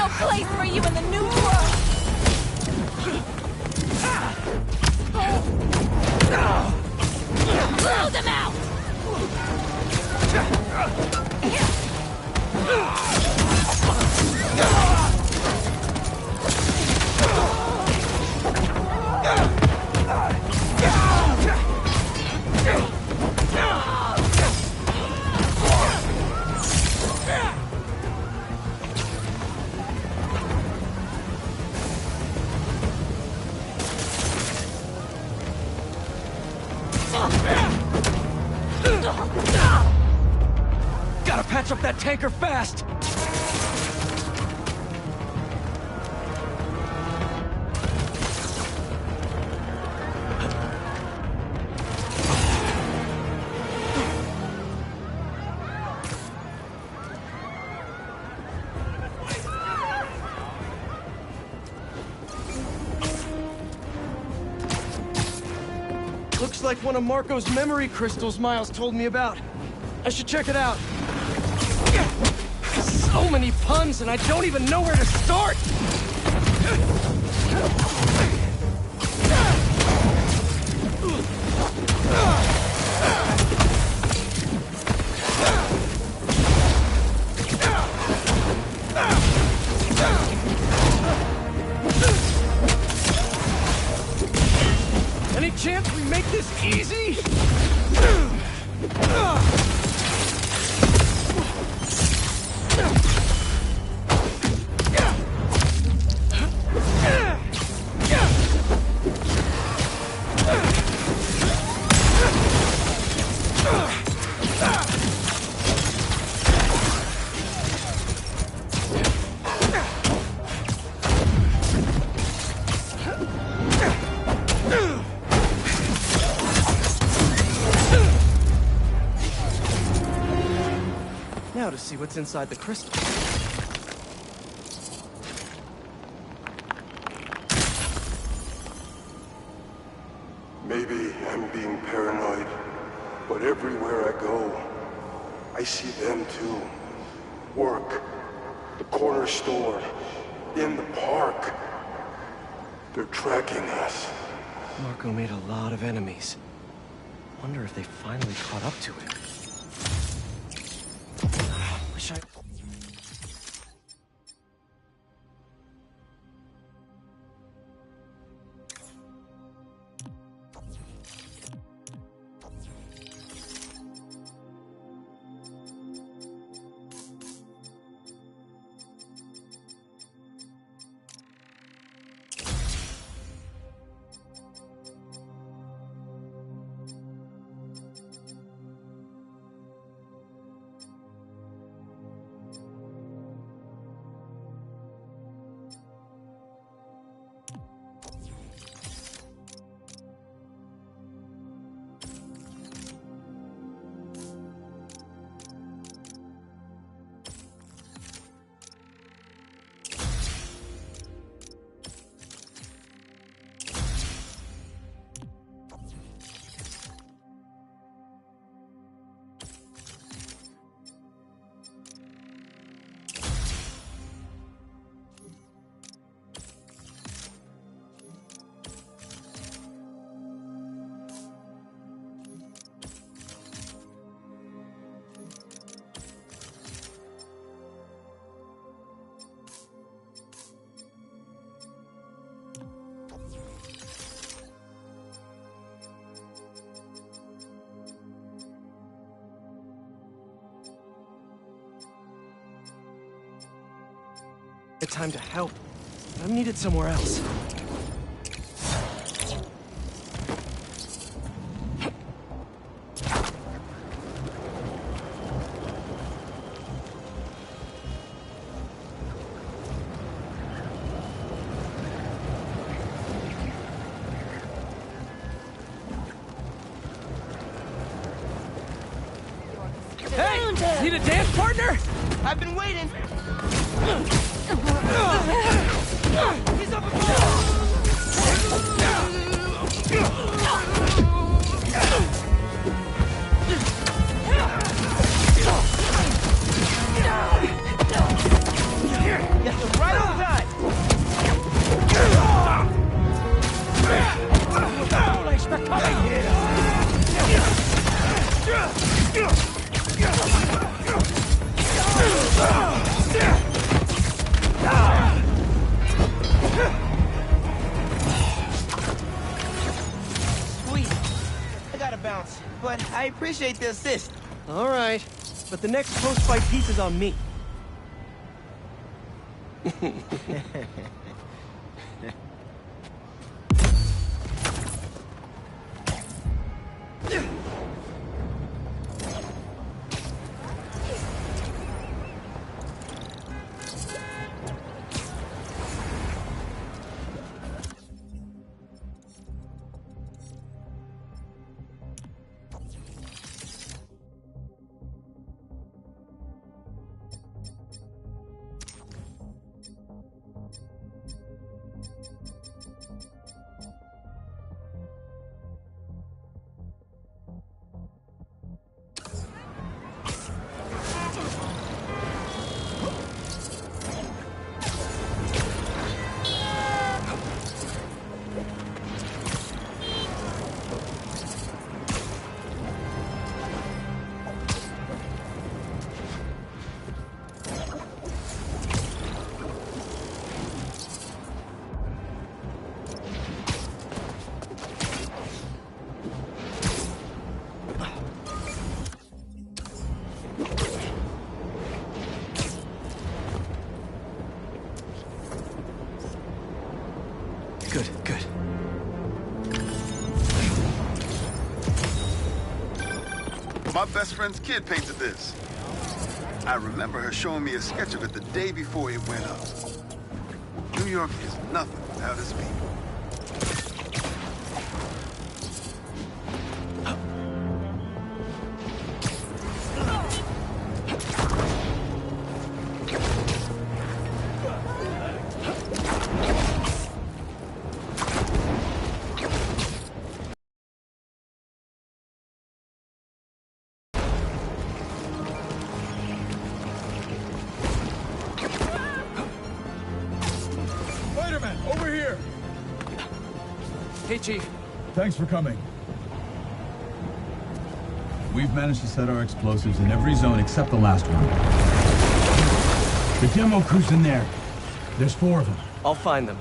no place for you in the new world! Blow them out! Gotta patch up that tanker fast! Looks like one of Marco's memory crystals Miles told me about. I should check it out. So many puns, and I don't even know where to start! Any chance we make this easy? Now to see what's inside the crystal. Maybe I'm being paranoid, but everywhere I go, I see them too. Work, the corner store, in the park. They're tracking us. Marco made a lot of enemies. Wonder if they finally caught up to him. Wish I... Time to help. I'm needed somewhere else. Hey! Need a dance partner? I've been waiting. He's up above! Right on time! Don't expect coming here! Sweet. I gotta bounce, but I appreciate the assist. All right, but the next post-fight piece is on me. Good, good. My best friend's kid painted this. I remember her showing me a sketch of it the day before it went up. New York is nothing without its people. Over here! Hey, Chief. Thanks for coming. We've managed to set our explosives in every zone except the last one. The demo crew's in there. There's 4 of them. I'll find them.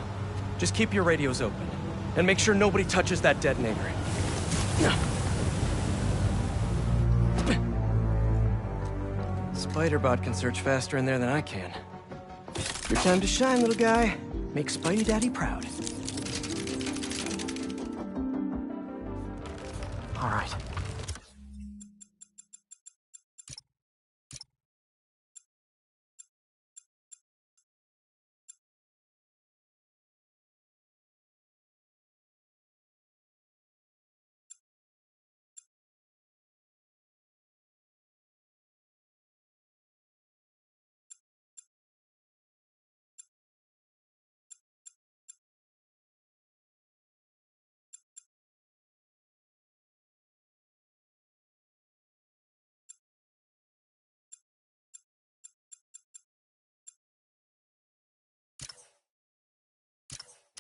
Just keep your radios open. And make sure nobody touches that detonator. Spider-Bot can search faster in there than I can. Your time to shine, little guy. Make Spidey Daddy proud. All right.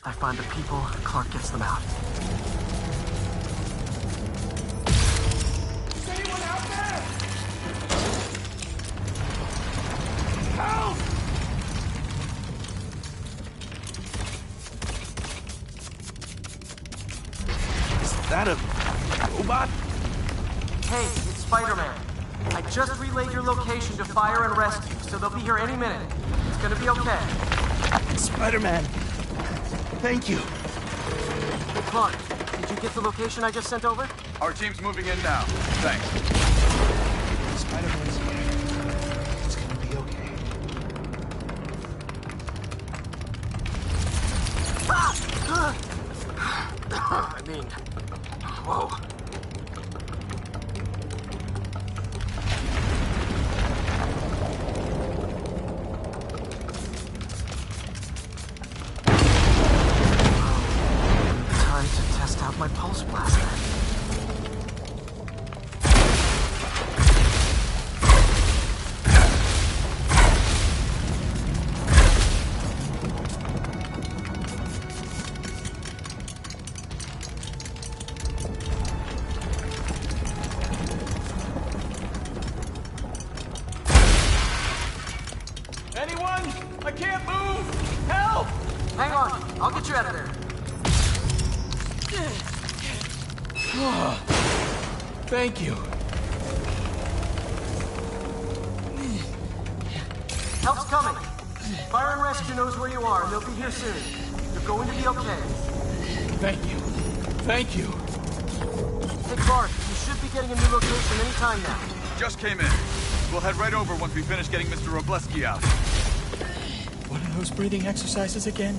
I find the people, Clark gets them out. Is anyone out there? Help! Is that a robot? Hey, it's Spider-Man. I just relayed your location to fire and rescue, so they'll be here any minute. It's gonna be okay. Spider-Man. Thank you. Clark, did you get the location I just sent over? Our team's moving in now. Thanks. Spider-Man's here. It's gonna be okay. I mean, whoa. Time to test out my pulse blaster. I can't move! Help! Hang on, I'll get you out of there. Thank you. Help's coming. Fire and Rescue knows where you are, and they'll be here soon. You're going to be okay. Thank you. Thank you. Hey, Clark, you should be getting a new location any time now. Just came in. We'll head right over once we finish getting Mr. Robleski out. What are those breathing exercises again?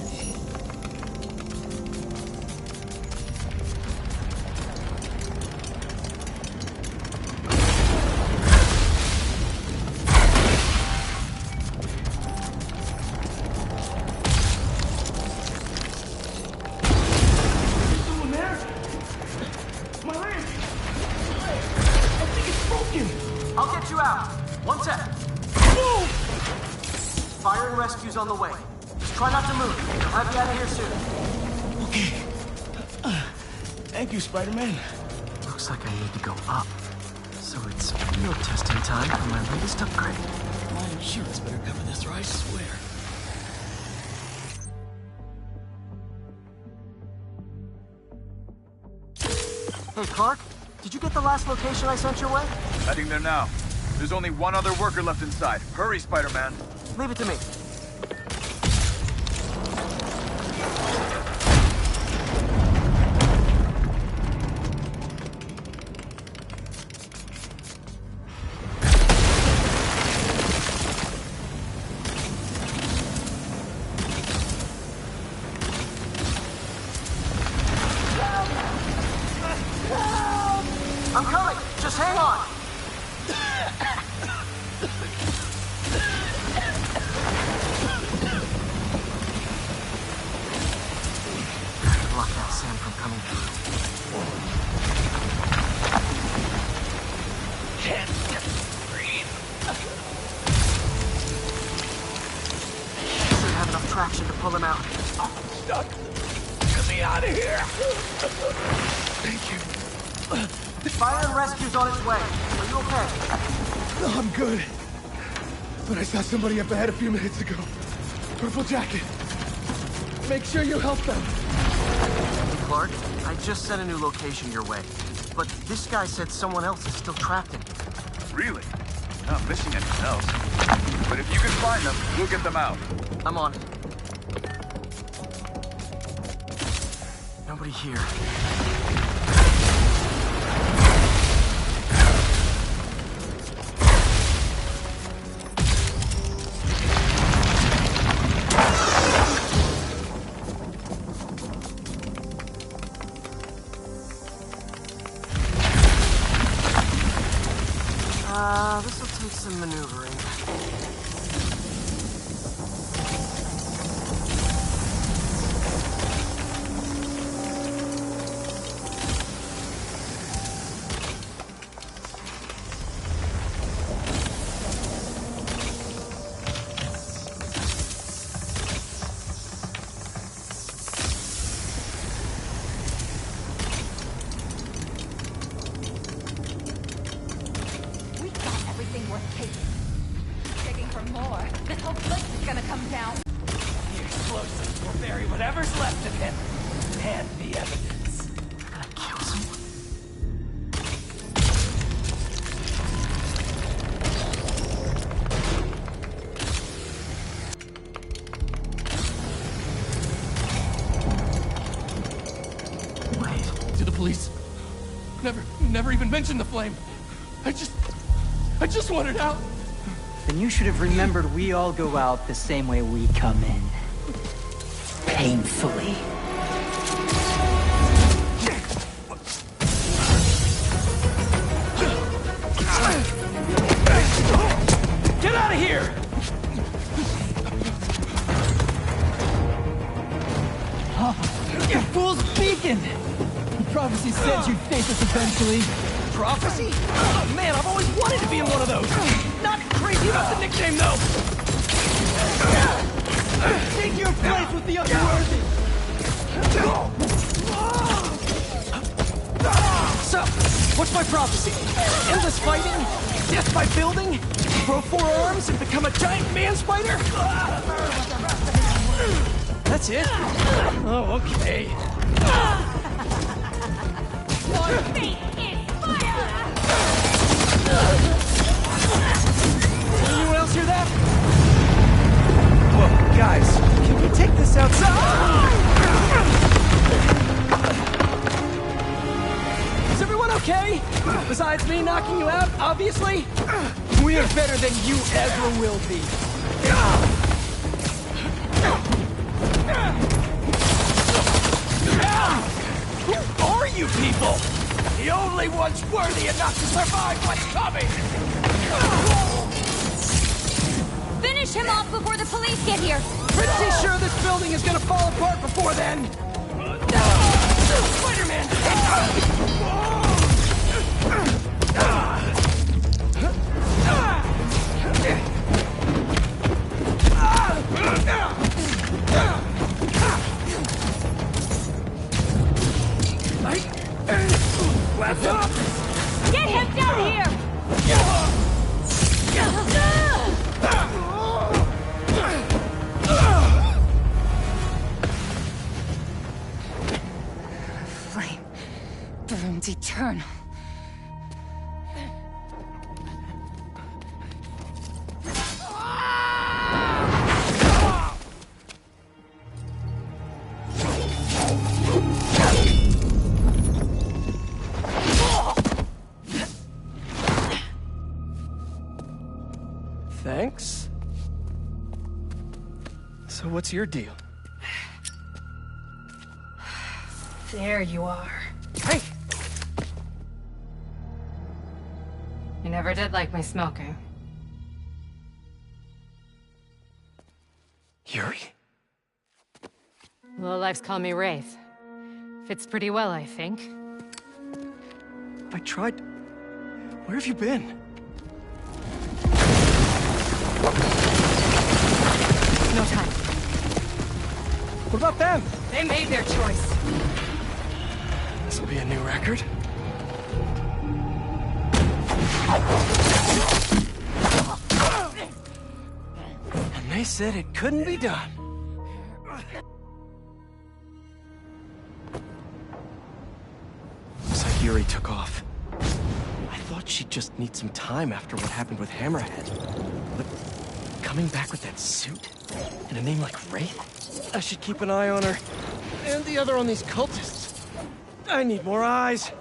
I'll get you out. One sec. Fire and Rescue's on the way. Just try not to move. I'll have you out of here soon. Okay. Thank you, Spider-Man. Looks like I need to go up. So it's field testing time for my latest upgrade. My insurance better cover this, or I swear. Hey, Clark, did you get the last location I sent your way? Heading there now. There's only one other worker left inside. Hurry, Spider-Man. Leave it to me. I'm coming! Just hang on! Block that sand from coming through. Can't breathe. Should have enough traction to pull him out. I'm stuck. Get me out of here. Thank you. Fire and Rescue's on its way. Are you okay? No, I'm good. But I saw somebody up ahead a few minutes ago. Purple jacket. Make sure you help them. Clark, I just sent a new location your way. But this guy said someone else is still trapped in here. Really? Not missing anything else. But if you can find them, we'll get them out. I'm on it. Nobody here. This'll take some maneuvering. Everything worth taking. Begging for more. This whole place is gonna come down. The explosives will bury whatever's left of him. And the evidence. Gonna kill someone? Wait. To the police. Never even mentioned the flame. I just wanted out. Then you should have remembered we all go out the same way we come in. Painfully. Get out of here! You fool's beacon! The prophecy said you'd face us eventually. Prophecy? Oh, man, I've always wanted to be in one of those. Not crazy about the nickname, though. Take your place with the unworthy! So, what's my prophecy? Endless fighting? Death by building? Grow 4 arms and become a giant man spider? That's it? Oh, okay. Your fate is fire! Anyone else hear that? Whoa, guys, can we take this outside? Is everyone okay? Besides me knocking you out, obviously? We are better than you ever will be. Who are you people? The only ones worthy enough to survive what's coming! Finish him off before the police get here! Pretty sure this building is gonna fall apart before then! Spider-Man! Get him down here! Flame burns eternal. Thanks. So what's your deal? There you are. Hey! You never did like my smoking. Yuri? Lowlifes call me Wraith. Fits pretty well, I think. I tried... Where have you been? No time. What about them? They made their choice. This'll be a new record. And they said it couldn't be done. Looks like Yuri took off. I thought she'd just need some time after what happened with Hammerhead. But coming back with that suit? And a name like Wraith? I should keep an eye on her. And the other on these cultists. I need more eyes.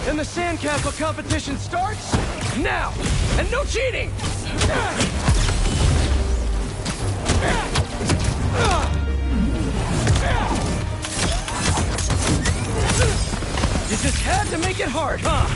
And the sandcastle competition starts now! And no cheating! You just had to make it hard, huh?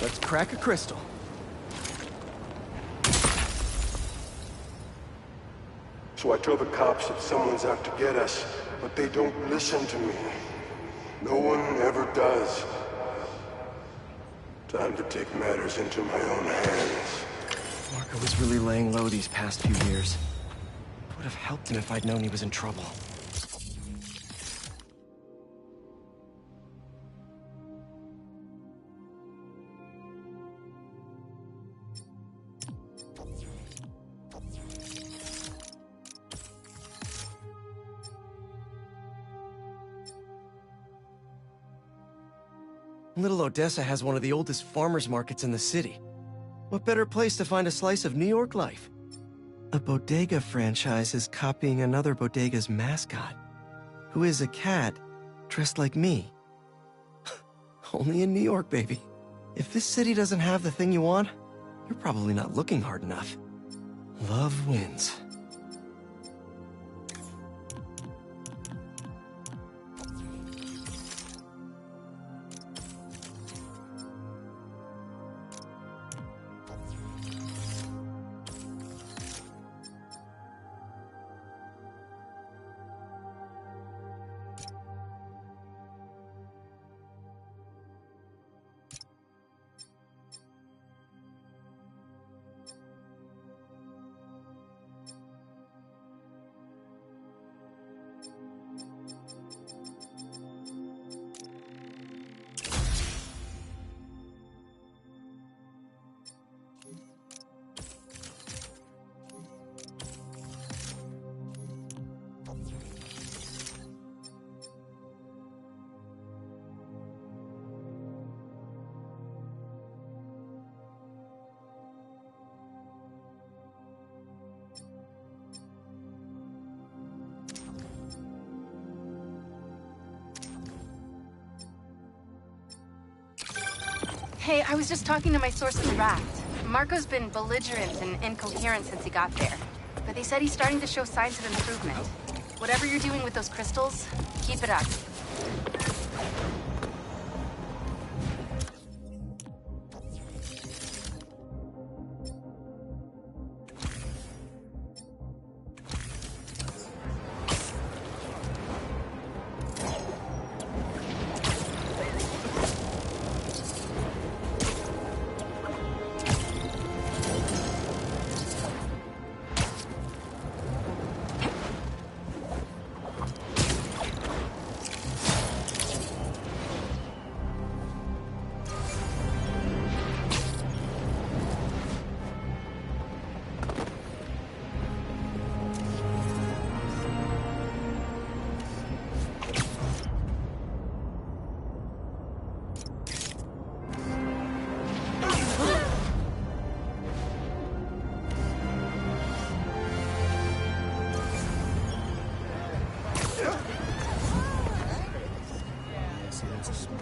Let's crack a crystal. So I tell the cops that someone's out to get us, but they don't listen to me. No one ever does. Time to take matters into my own hands. Marco was really laying low these past few years. Would have helped him if I'd known he was in trouble. Little Odessa has one of the oldest farmers markets in the city. What better place to find a slice of New York life? A bodega franchise is copying another bodega's mascot, who is a cat dressed like me. Only in New York, baby. If this city doesn't have the thing you want, you're probably not looking hard enough. Love wins. Hey, I was just talking to my source in the raft. Marco's been belligerent and incoherent since he got there. But they said he's starting to show signs of improvement. Whatever you're doing with those crystals, keep it up.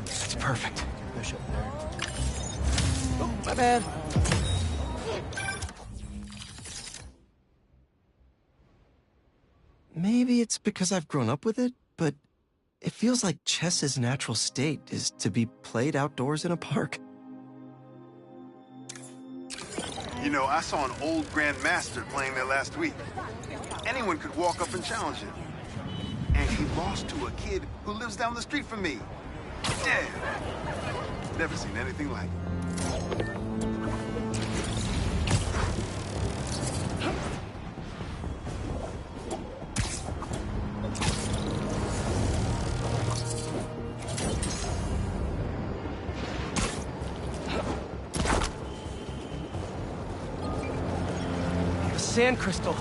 It's perfect. Push up there. Oh, my bad. Maybe it's because I've grown up with it, but it feels like chess's natural state is to be played outdoors in a park. You know, I saw an old grandmaster playing there last week. Anyone could walk up and challenge him. And he lost to a kid who lives down the street from me. Damn. Never seen anything like it. A sand crystal.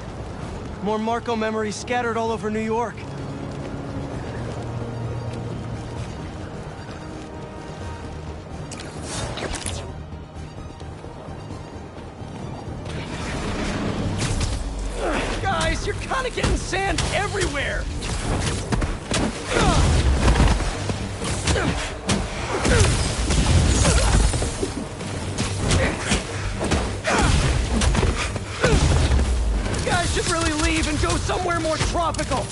More Marco memories scattered all over New York. Guys, you're kind of getting sand everywhere! You guys should really leave and go somewhere more tropical!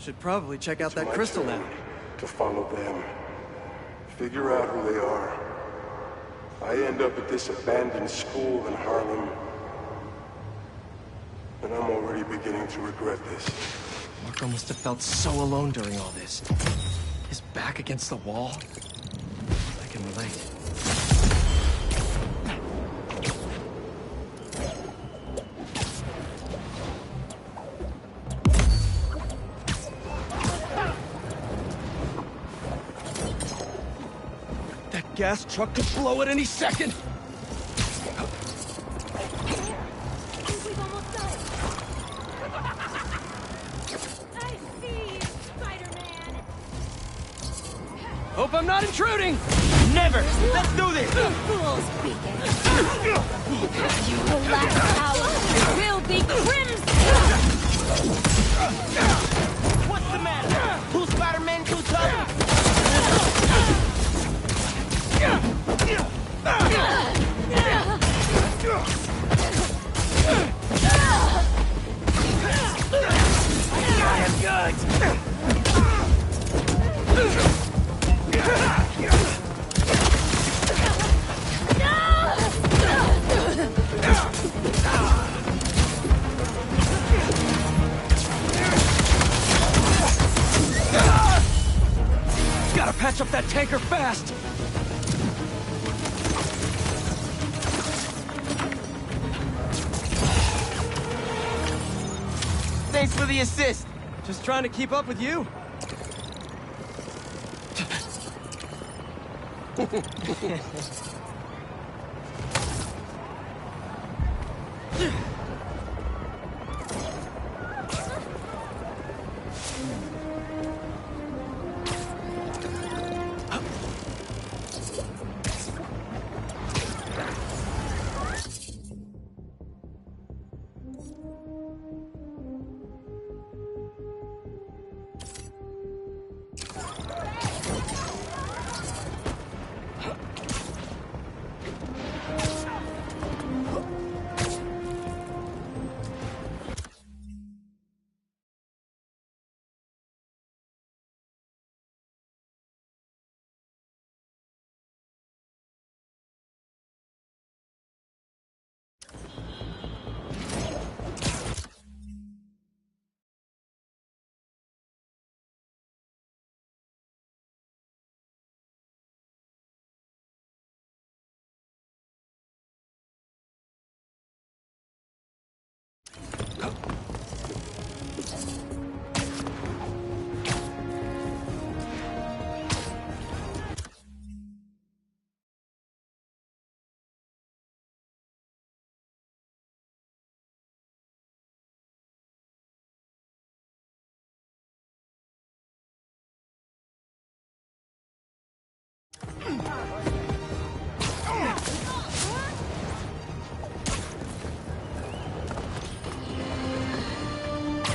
Should probably check out It's that my crystal turn now. to follow them. Figure out who they are. I end up at this abandoned school in Harlem. And I'm already beginning to regret this. Marco must have felt so alone during all this. His back against the wall. I can relate. gas truck could blow at any second! We've almost done it. I see you, Spider-Man. Hope I'm not intruding! Never! Let's do this! Fools speaking. Your last hour will be crimson. What's the matter? Who's Spider-Man too tough? I am good! Gotta patch up that tanker fast! Thanks for the assist. Just trying to keep up with you.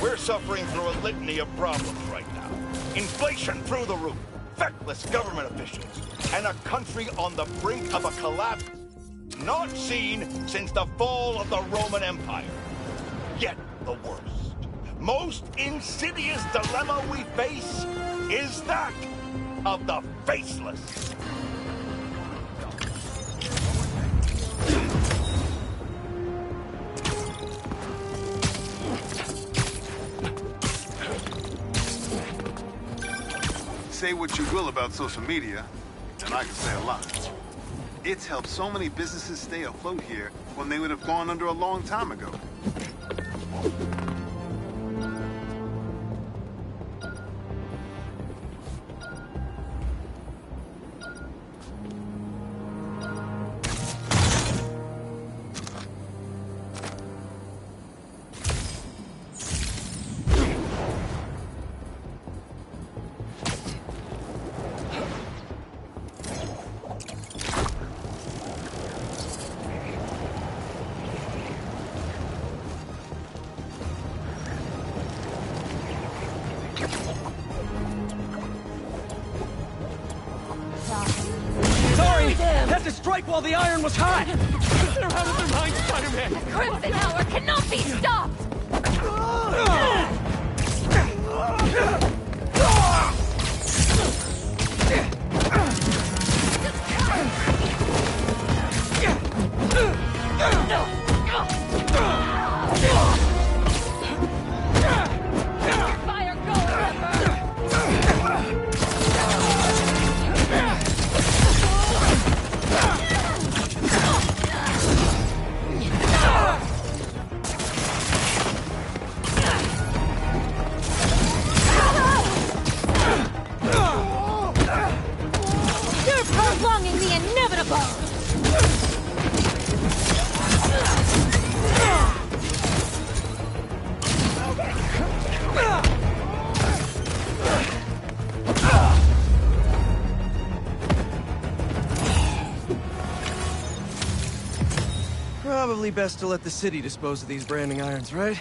We're suffering through a litany of problems right now. Inflation through the roof, feckless government officials, and a country on the brink of a collapse not seen since the fall of the Roman Empire. Yet the worst, most insidious dilemma we face is that of the faceless. Say what you will about social media, and I can say a lot. It's helped so many businesses stay afloat here when they would have gone under a long time ago. Sorry! Had to strike while the iron was hot! They're out of their minds, Spider-Man! The Crimson Hour cannot be stopped! Fire, go, You're prolonging the Probably best to let the city dispose of these branding irons, right?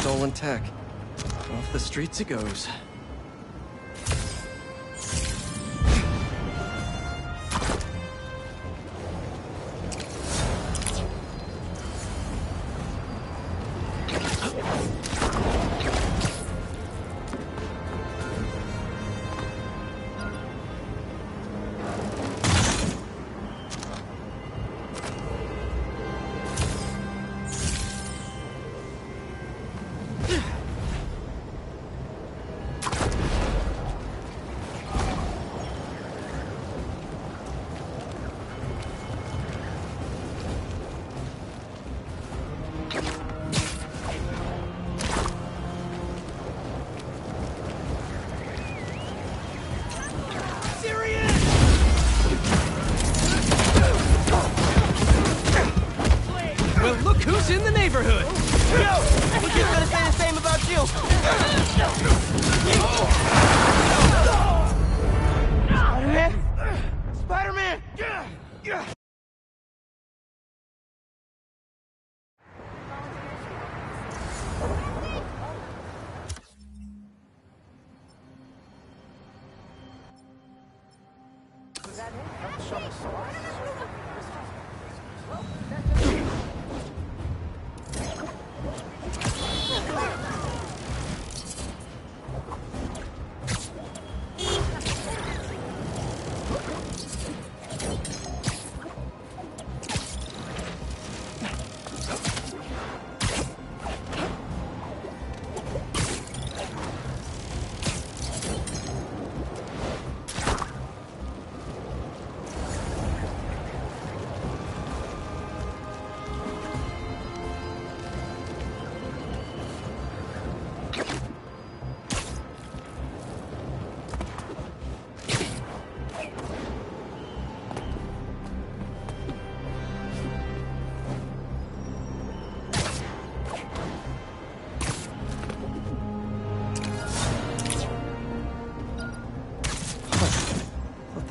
Stolen tech. Off the streets it goes. Well, look who's in the neighborhood! Yo! We're just gonna say the same about you! Spider-Man! Spider-Man!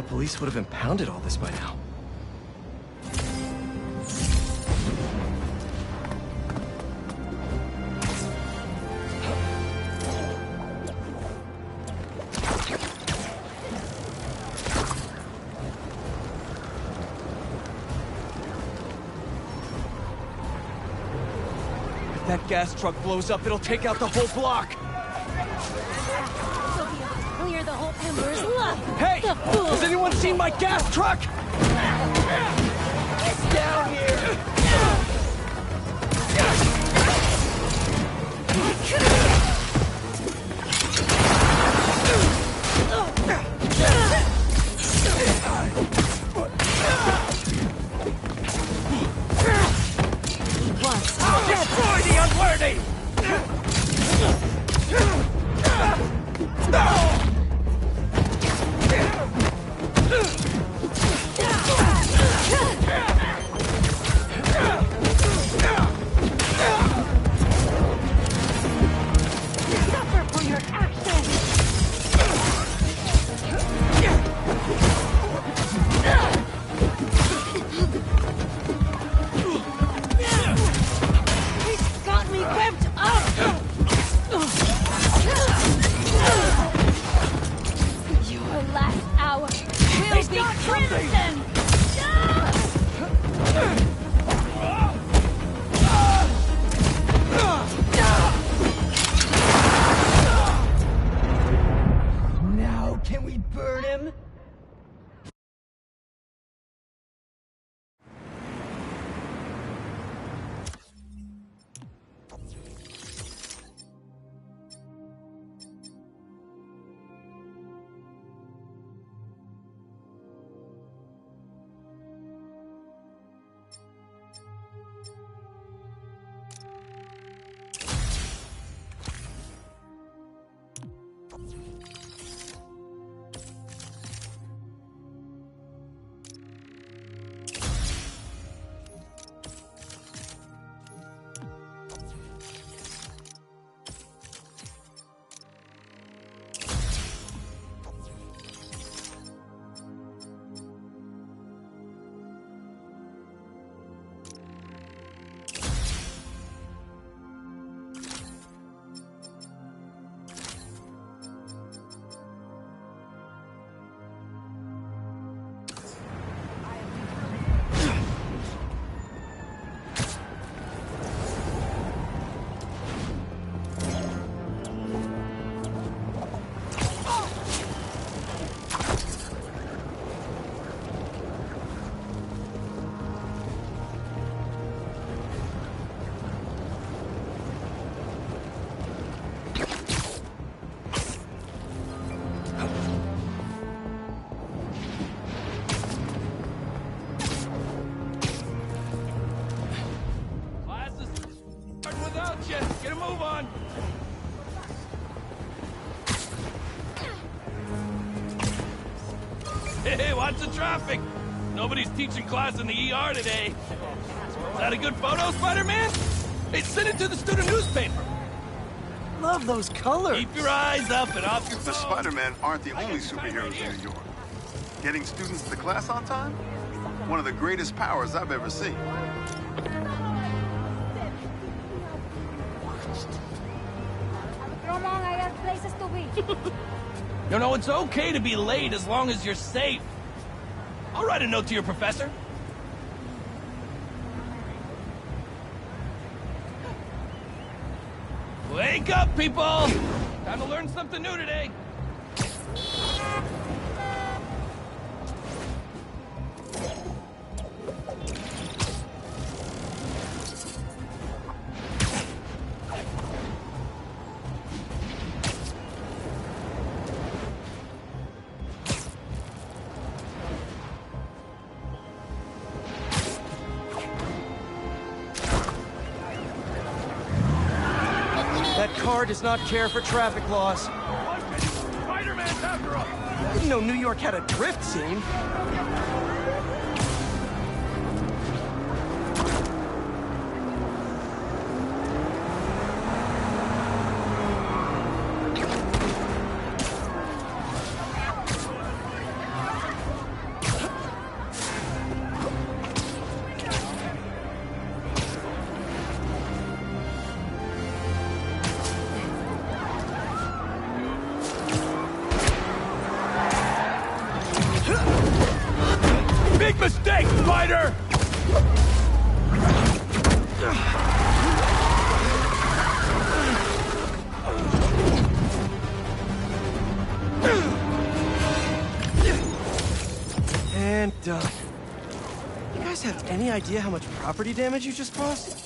Police would have impounded all this by now. If that gas truck blows up, it'll take out the whole block. Clear the whole embers. Look! Hey! Has anyone seen my gas truck? It's down here! Destroy the unworthy! Can we burn him? Get a move on! Hey, watch the traffic! Nobody's teaching class in the ER today. Is that a good photo, Spider-Man? Hey, send it to the student newspaper! Love those colors! Keep your eyes up and off your phone! The Spider-Man aren't the only superheroes in New York. Getting students to class on time? One of the greatest powers I've ever seen. Come on, I got places to be. No, it's okay to be late as long as you're safe. I'll write a note to your professor. Wake up, people! Time to learn something new today. That car does not care for traffic laws. Spider-Man's after us! I didn't know New York had a drift scene. Big mistake, Spider! And done. You guys have any idea how much property damage you just caused?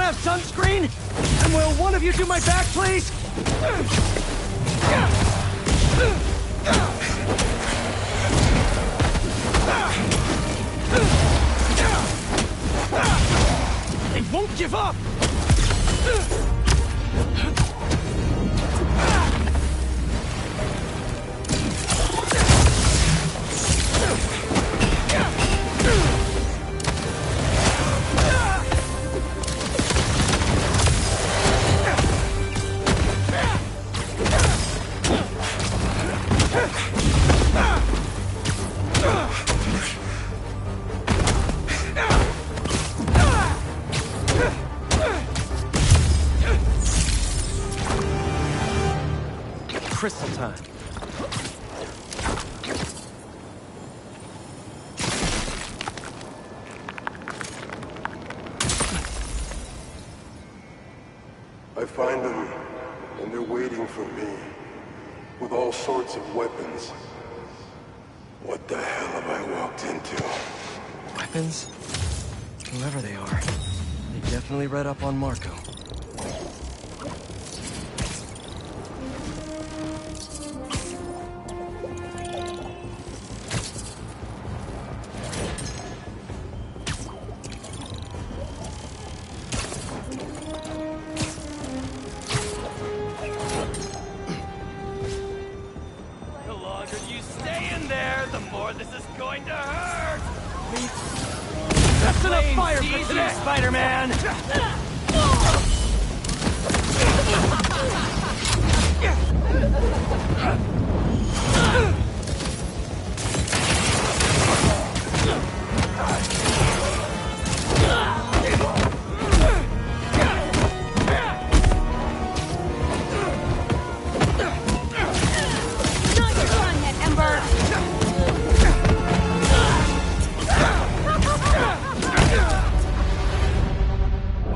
have sunscreen? And will one of you do my back, please? They won't give up! Crystal time. I find them, and they're waiting for me, with all sorts of weapons. What the hell have I walked into? Weapons? Whoever they are, they definitely read up on Marco. That's enough fire for today, Spider-Man!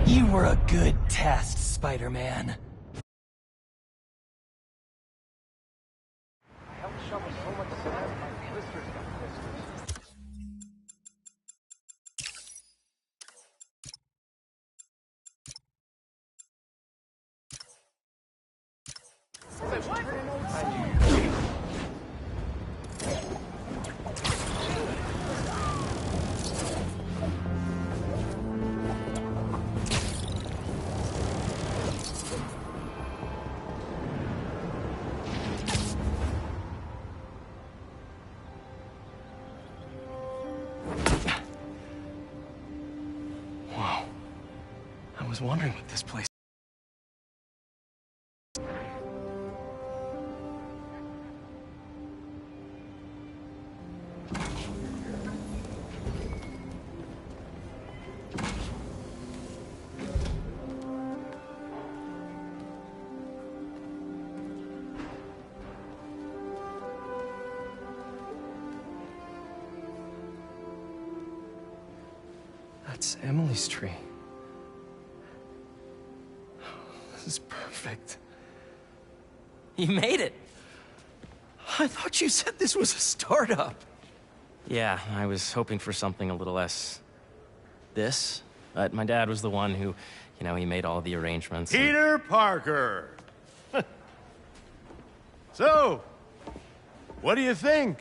You were a good test, Spider-Man. Wow. I was wondering what this place... That's Emily's tree. This is perfect. You made it! I thought you said this was a startup. Yeah, I was hoping for something a little less... this. But my dad was the one who, he made all the arrangements. Peter Parker! So, what do you think?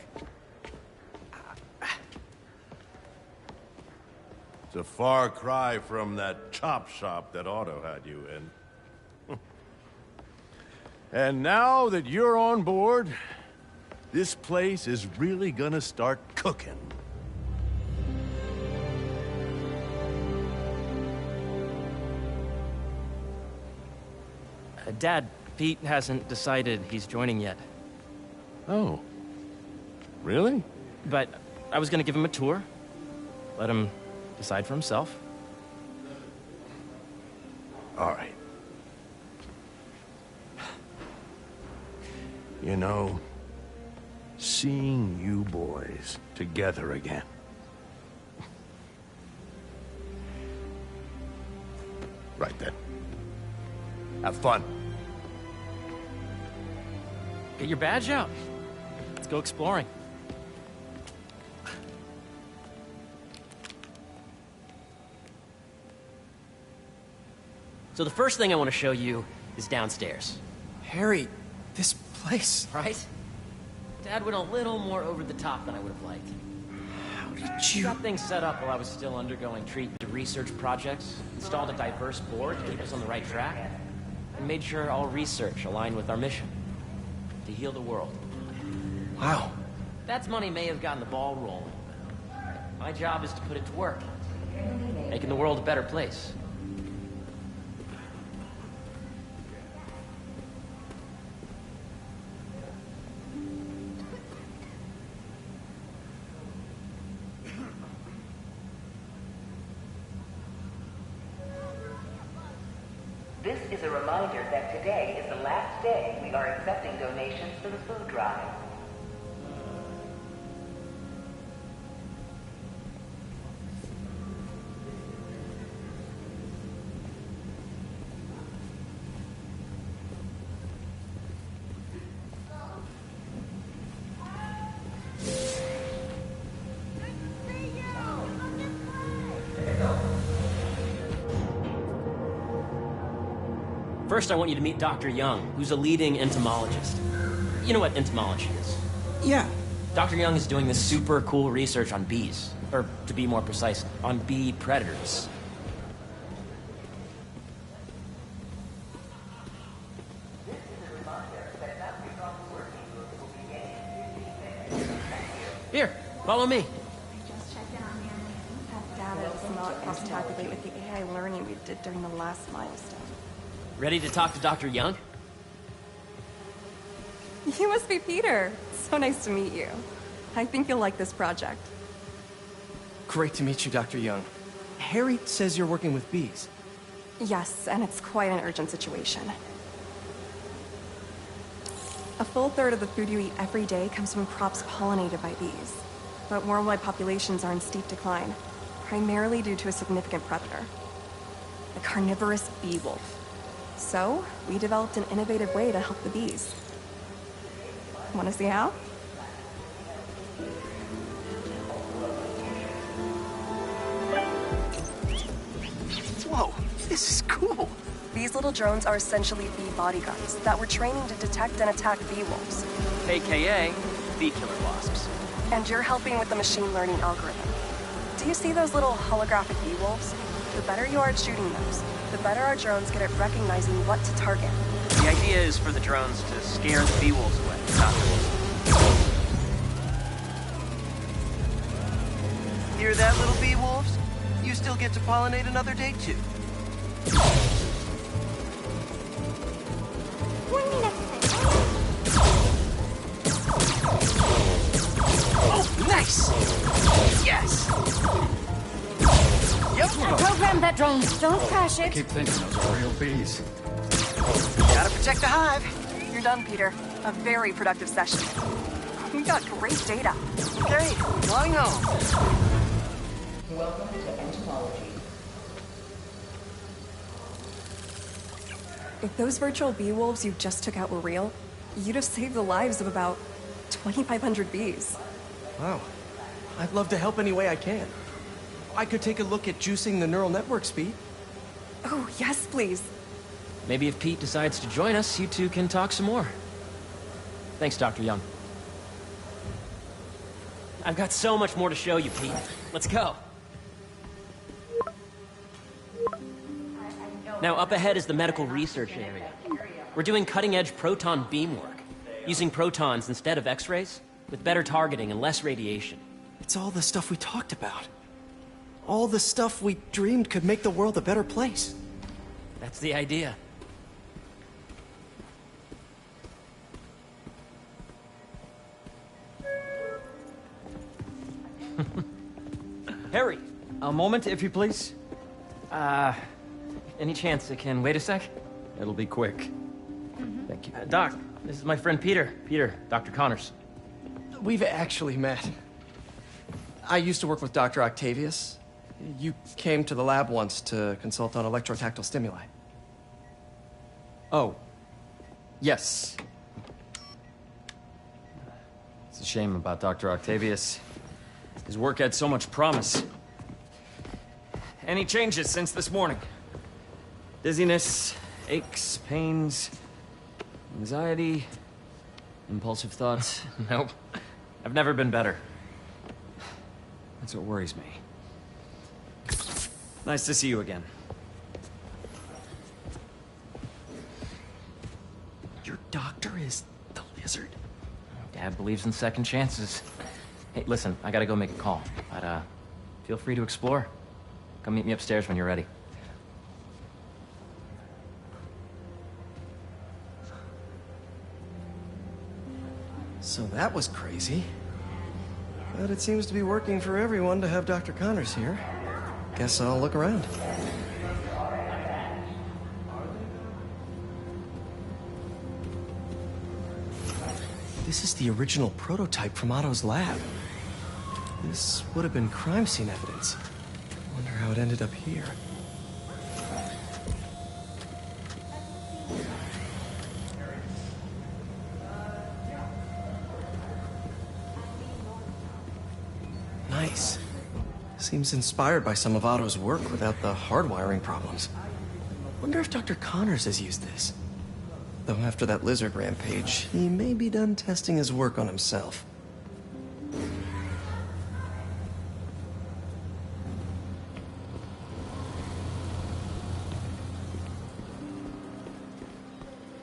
It's a far cry from that chop shop that Otto had you in. And now that you're on board, this place is really gonna start cooking. Dad, Pete hasn't decided he's joining yet. Oh. Really? But I was gonna give him a tour. Let him decide for himself. All right. You know, seeing you boys together again. Right then. Have fun. Get your badge out. Let's go exploring. So the first thing I want to show you is downstairs. Harry, this place... Right? Dad went a little more over the top than I would have liked. How did you... Got things set up while I was still undergoing treatment to research projects, installed a diverse board to keep us on the right track, and made sure all research aligned with our mission. To heal the world. Wow. Dad's money may have gotten the ball rolling. My job is to put it to work. Making the world a better place. This is a reminder that today is the last day we are accepting donations for the food drive. First, I want you to meet Dr. Young, who's a leading entomologist. You know what entomology is? Yeah. Dr. Young is doing this super cool research on bees. Or, to be more precise, on bee predators. Here, follow me. Just checked in on That data does not cross-tabulate with the AI learning we did during the last milestone. Ready to talk to Dr. Young? You must be Peter. So nice to meet you. I think you'll like this project. Great to meet you, Dr. Young. Harry says you're working with bees. Yes, and it's quite an urgent situation. A full third of the food you eat every day comes from crops pollinated by bees. But worldwide populations are in steep decline, primarily due to a significant predator, the carnivorous bee wolf. So, we developed an innovative way to help the bees. Want to see how? Whoa, this is cool. These little drones are essentially bee bodyguards that we're training to detect and attack bee wolves. AKA bee killer wasps. And you're helping with the machine learning algorithm. Do you see those little holographic bee wolves? The better you are at shooting those, the better our drones get at recognizing what to target. The idea is for the drones to scare the bee wolves away. Hear that, little bee wolves? You still get to pollinate another day, too. Oh, nice! Yes! Yep. Program that drone. Don't crash it. I keep thinking those are real bees. Gotta protect the hive. You're done, Peter. A very productive session. We got great data. Okay, flying home. Welcome to entomology. If those virtual bee wolves you just took out were real, you'd have saved the lives of about 2,500 bees. Wow. I'd love to help any way I can. I could take a look at juicing the neural network speed. Oh, yes, please. Maybe if Pete decides to join us, you two can talk some more. Thanks, Dr. Young. I've got so much more to show you, Pete. Let's go. Now, up ahead is the medical research area. We're doing cutting-edge proton beam work, using protons instead of X-rays, with better targeting and less radiation. It's all the stuff we talked about. All the stuff we dreamed could make the world a better place. That's the idea. Harry! A moment, if you please. Any chance it can wait a sec? It'll be quick. Thank you. Doc, this is my friend Peter. Peter, Dr. Connors. We've actually met. I used to work with Dr. Octavius. You came to the lab once to consult on electrotactile stimuli. Oh. Yes. It's a shame about Dr. Octavius. His work had so much promise. Any changes since this morning? Dizziness, aches, pains, anxiety, impulsive thoughts. Nope. I've never been better. That's what worries me. Nice to see you again. Your doctor is the lizard? Dad believes in second chances. Hey, listen, I gotta go make a call. But, feel free to explore. Come meet me upstairs when you're ready. So that was crazy. But it seems to be working for everyone to have Dr. Connors here. Guess I'll look around. This is the original prototype from Otto's lab. This would have been crime scene evidence. Wonder how it ended up here. Nice. Seems inspired by some of Otto's work without the hardwiring problems. Wonder if Dr. Connors has used this. Though after that lizard rampage, he may be done testing his work on himself.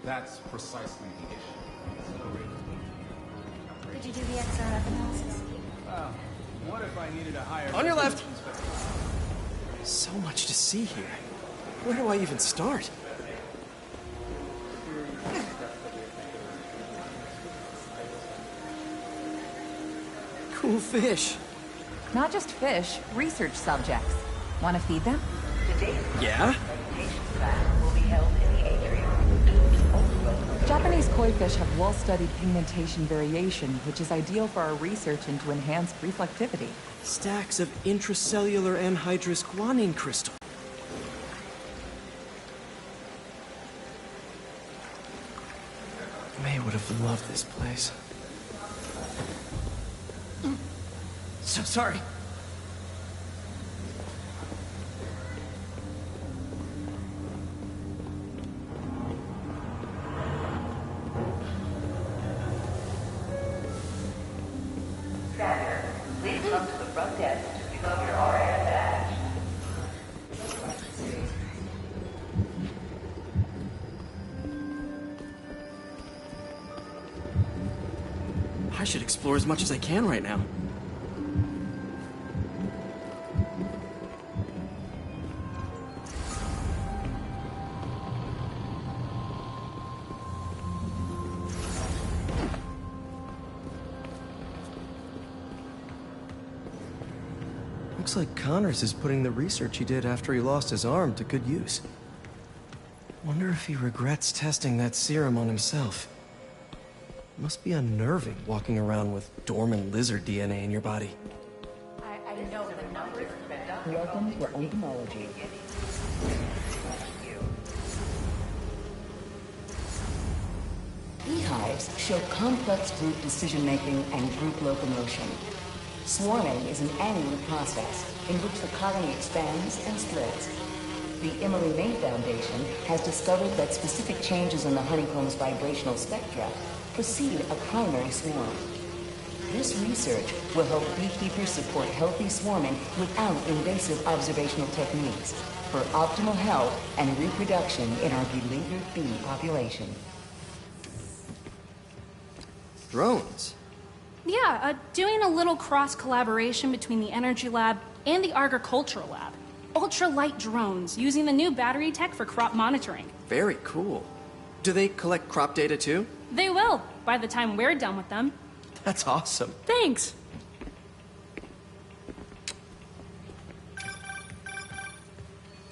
That's precisely the issue. Did you do the XRF analysis? What if I needed a higher... On your left! So much to see here. Where do I even start? Cool fish. Not just fish, research subjects. Want to feed them? Yeah? Japanese koi fish have well-studied pigmentation variation, which is ideal for our research into enhanced reflectivity. Stacks of intracellular anhydrous guanine crystal. May would have loved this place. So sorry. Sander, please come to the front desk to pick up your RN badge. I should explore as much as I can right now. Looks like Connors is putting the research he did after he lost his arm to good use. Wonder if he regrets testing that serum on himself. Must be unnerving walking around with dormant lizard DNA in your body. I know the numbers. Welcome to entomology. Beehives show complex group decision-making and group locomotion. Swarming is an annual process in which the colony expands and splits. The Emily May Foundation has discovered that specific changes in the honeycomb's vibrational spectra precede a primary swarm. This research will help beekeepers support healthy swarming without invasive observational techniques for optimal health and reproduction in our beleaguered bee population. Drones? Yeah, doing a little cross-collaboration between the Energy Lab and the Agricultural Lab. Ultra-light drones using the new battery tech for crop monitoring. Very cool. Do they collect crop data too? They will, by the time we're done with them. That's awesome. Thanks.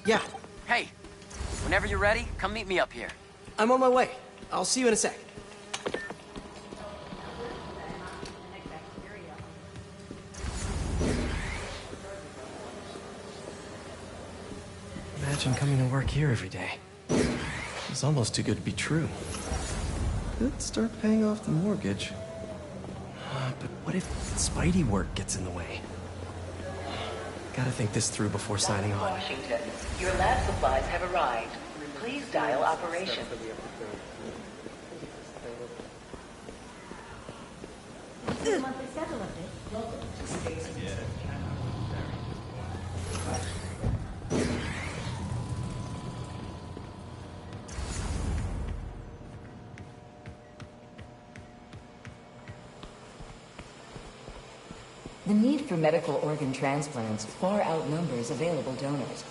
Yeah. Hey, whenever you're ready, come meet me up here. I'm on my way. I'll see you in a sec. Imagine coming to work here every day. It's almost too good to be true. Could start paying off the mortgage. But what if Spidey work gets in the way? Gotta think this through before signing on. Washington, your lab supplies have arrived. Please dial operation. Monthly schedule update. Welcome to Space. The need for medical organ transplants far outnumbers available donors.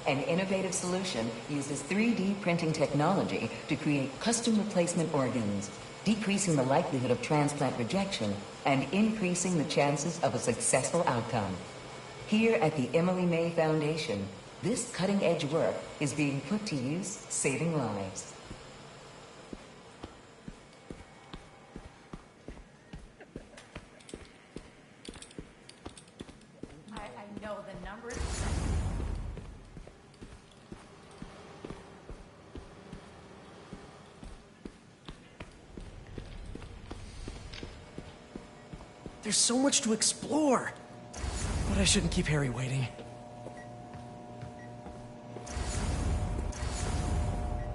An innovative solution uses 3D printing technology to create custom replacement organs, decreasing the likelihood of transplant rejection and increasing the chances of a successful outcome. Here at the Emily May Foundation, this cutting-edge work is being put to use, saving lives. I know the numbers. There's so much to explore. But I shouldn't keep Harry waiting.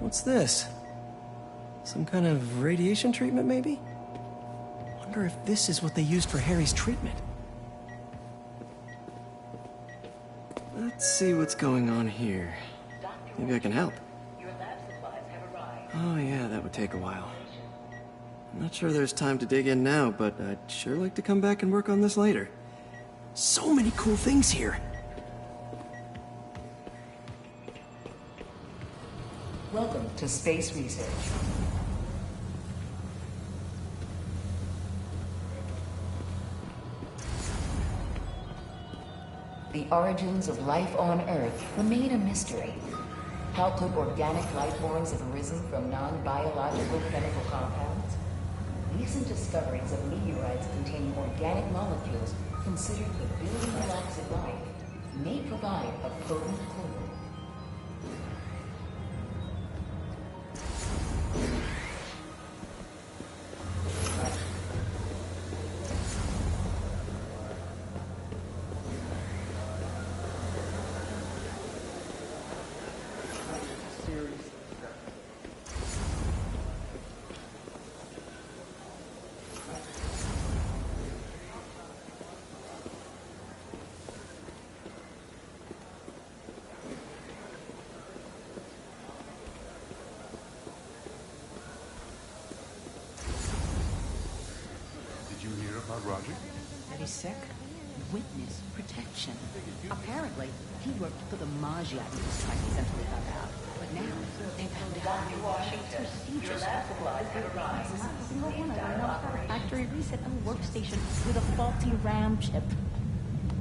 What's this? Some kind of radiation treatment, maybe? Wonder if this is what they used for Harry's treatment. Let's see what's going on here. Maybe I can help. Oh yeah, that would take a while. I'm not sure there's time to dig in now, but I'd sure like to come back and work on this later. So many cool things here. Welcome to Space Research. The origins of life on Earth remain a mystery. How could organic life forms have arisen from non-biological chemical compounds? Recent discoveries of meteorites containing organic molecules considered the building blocks of life may provide a potent clue. Roger? That he's sick? Witness protection. Apparently, he worked for the Maggia these 20s until he got out. But now, they've found out it's prestigious. Not a single one of them knows how a factory reset a workstation with a faulty RAM chip.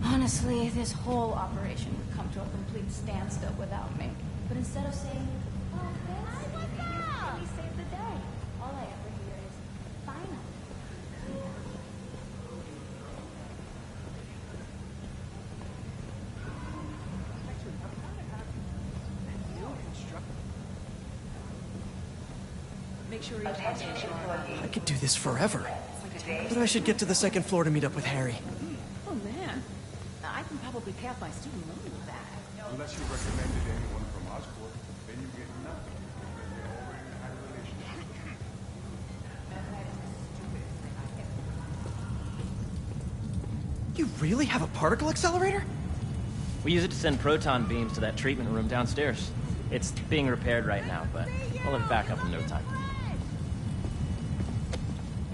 Honestly, this whole operation would come to a complete standstill without me. But instead of saying, oh, thanks, he saved the day, all I ever hear is, finally. I could do this forever. But I should get to the second floor to meet up with Harry. Oh man, I can probably pay off my student loan with that. Unless you recommended anyone from Oscorp, then you get nothing. They already had a relationship. You really have a particle accelerator? We use it to send proton beams to that treatment room downstairs. It's being repaired right now, but I'll have it back up in no time.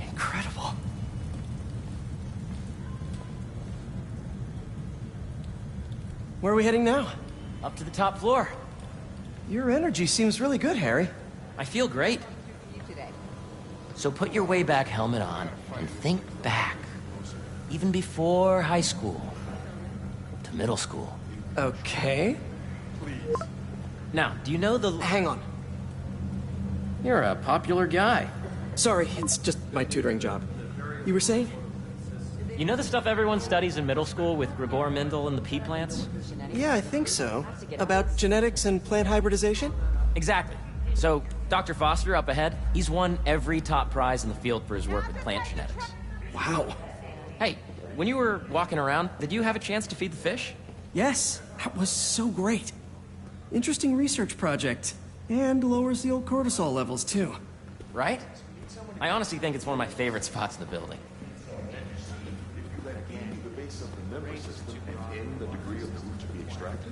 Incredible. Where are we heading now? Up to the top floor. Your energy seems really good, Harry. I feel great. So put your way back helmet on and think back. Even before high school. To middle school. Okay. Now, do you know the... Hang on. You're a popular guy. Sorry, it's just my tutoring job. You were saying? You know the stuff everyone studies in middle school with Gregor Mendel and the pea plants? Yeah, I think so. About genetics and plant hybridization? Exactly. So, Dr. Foster up ahead, he's won every top prize in the field for his work with plant genetics. Wow. Hey, when you were walking around, did you have a chance to feed the fish? Yes, that was so great. Interesting research project. And lowers the old cortisol levels, too. Right? I honestly think it's one of my favorite spots in the building. The base of the memory system and in the degree of the root to be extracted?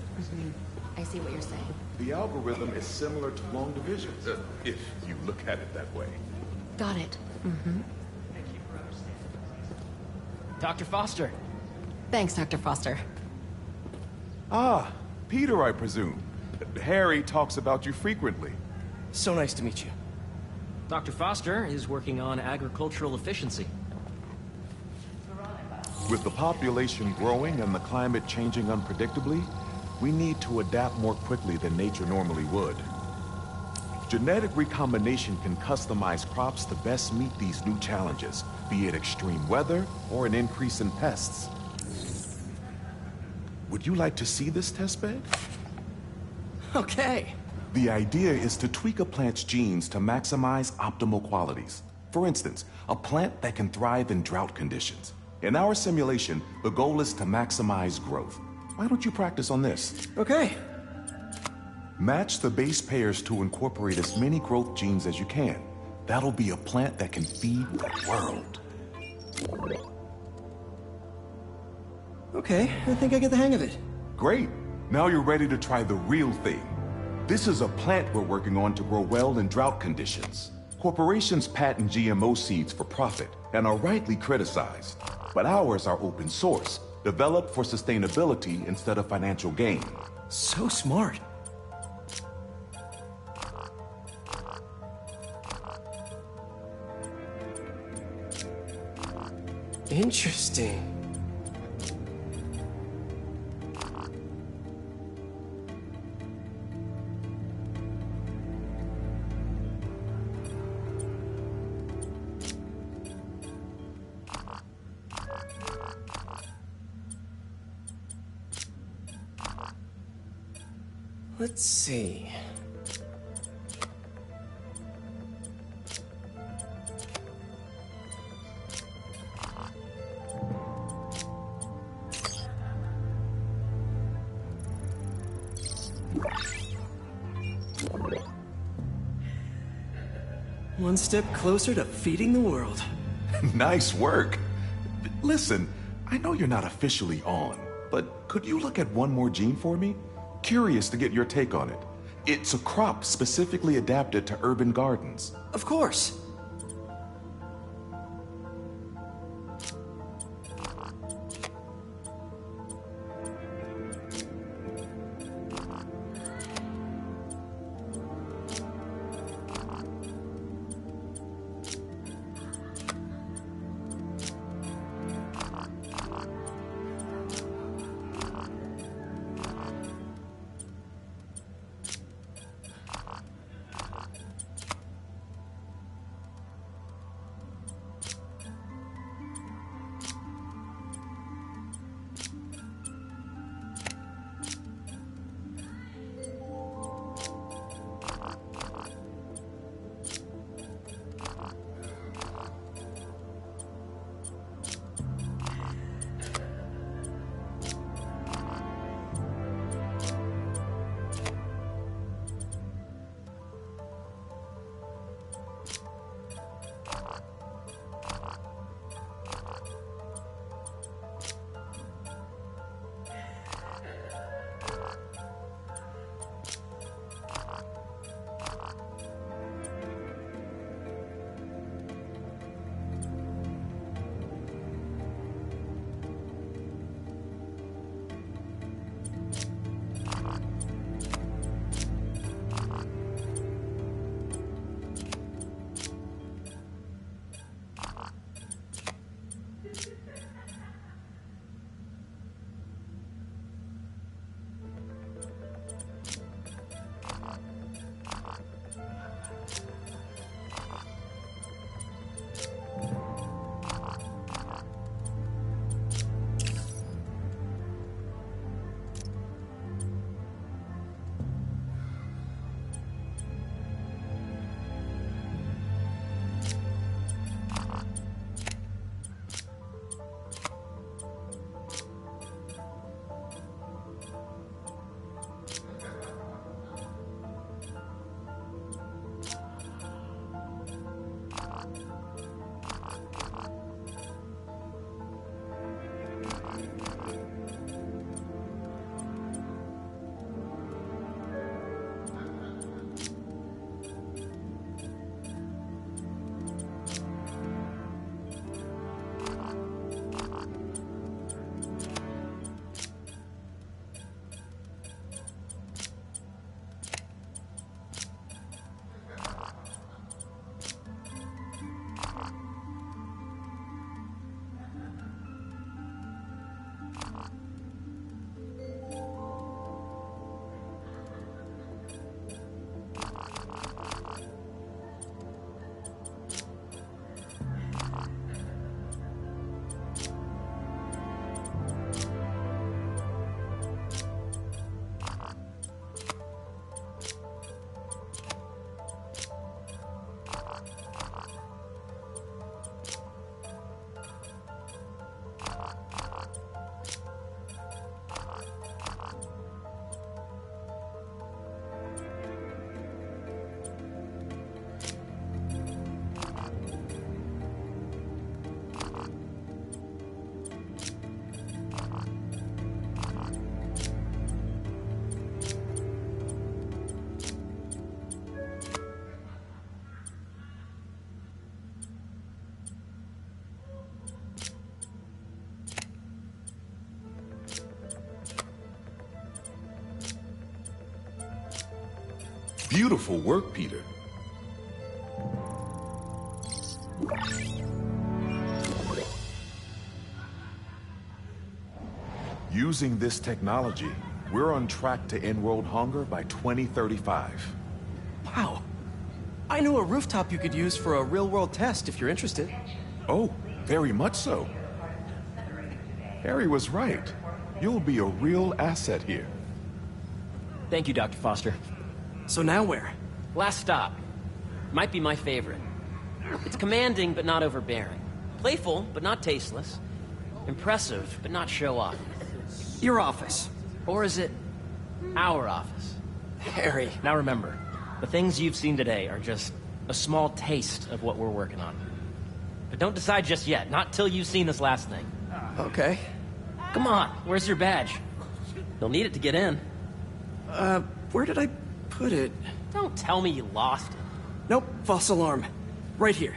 I see what you're saying. The algorithm is similar to long division, if you look at it that way. Got it. Dr. Foster. Thanks, Dr. Foster. Ah, Peter, I presume. Harry talks about you frequently. So nice to meet you. Dr. Foster is working on agricultural efficiency. With the population growing and the climate changing unpredictably, we need to adapt more quickly than nature normally would. Genetic recombination can customize crops to best meet these new challenges, be it extreme weather or an increase in pests. Would you like to see this testbed? Okay. The idea is to tweak a plant's genes to maximize optimal qualities. For instance, a plant that can thrive in drought conditions. In our simulation, the goal is to maximize growth. Why don't you practice on this? Okay. Match the base pairs to incorporate as many growth genes as you can. That'll be a plant that can feed the world. Okay, I think I get the hang of it. Great. Now you're ready to try the real thing. This is a plant we're working on to grow well in drought conditions. Corporations patent GMO seeds for profit and are rightly criticized. But ours are open source, developed for sustainability instead of financial gain. So smart. Interesting. Let's see. One step closer to feeding the world. Nice work. Listen, I know you're not officially on, but could you look at one more gene for me? Curious to get your take on it. It's a crop specifically adapted to urban gardens. Of course. Beautiful work, Peter. Using this technology, we're on track to end world hunger by 2035. Wow. I know a rooftop you could use for a real-world test if you're interested. Oh, very much so. Harry was right. You'll be a real asset here. Thank you, Dr. Foster. So now where? Last stop. Might be my favorite. It's commanding, but not overbearing. Playful, but not tasteless. Impressive, but not show-off. Your office. Or is it our office? Harry. Now remember, the things you've seen today are just a small taste of what we're working on. But don't decide just yet, not till you've seen this last thing. Okay. Come on, where's your badge? You'll need it to get in. Where did I put it? Don't tell me you lost it. Nope, false alarm. Right here.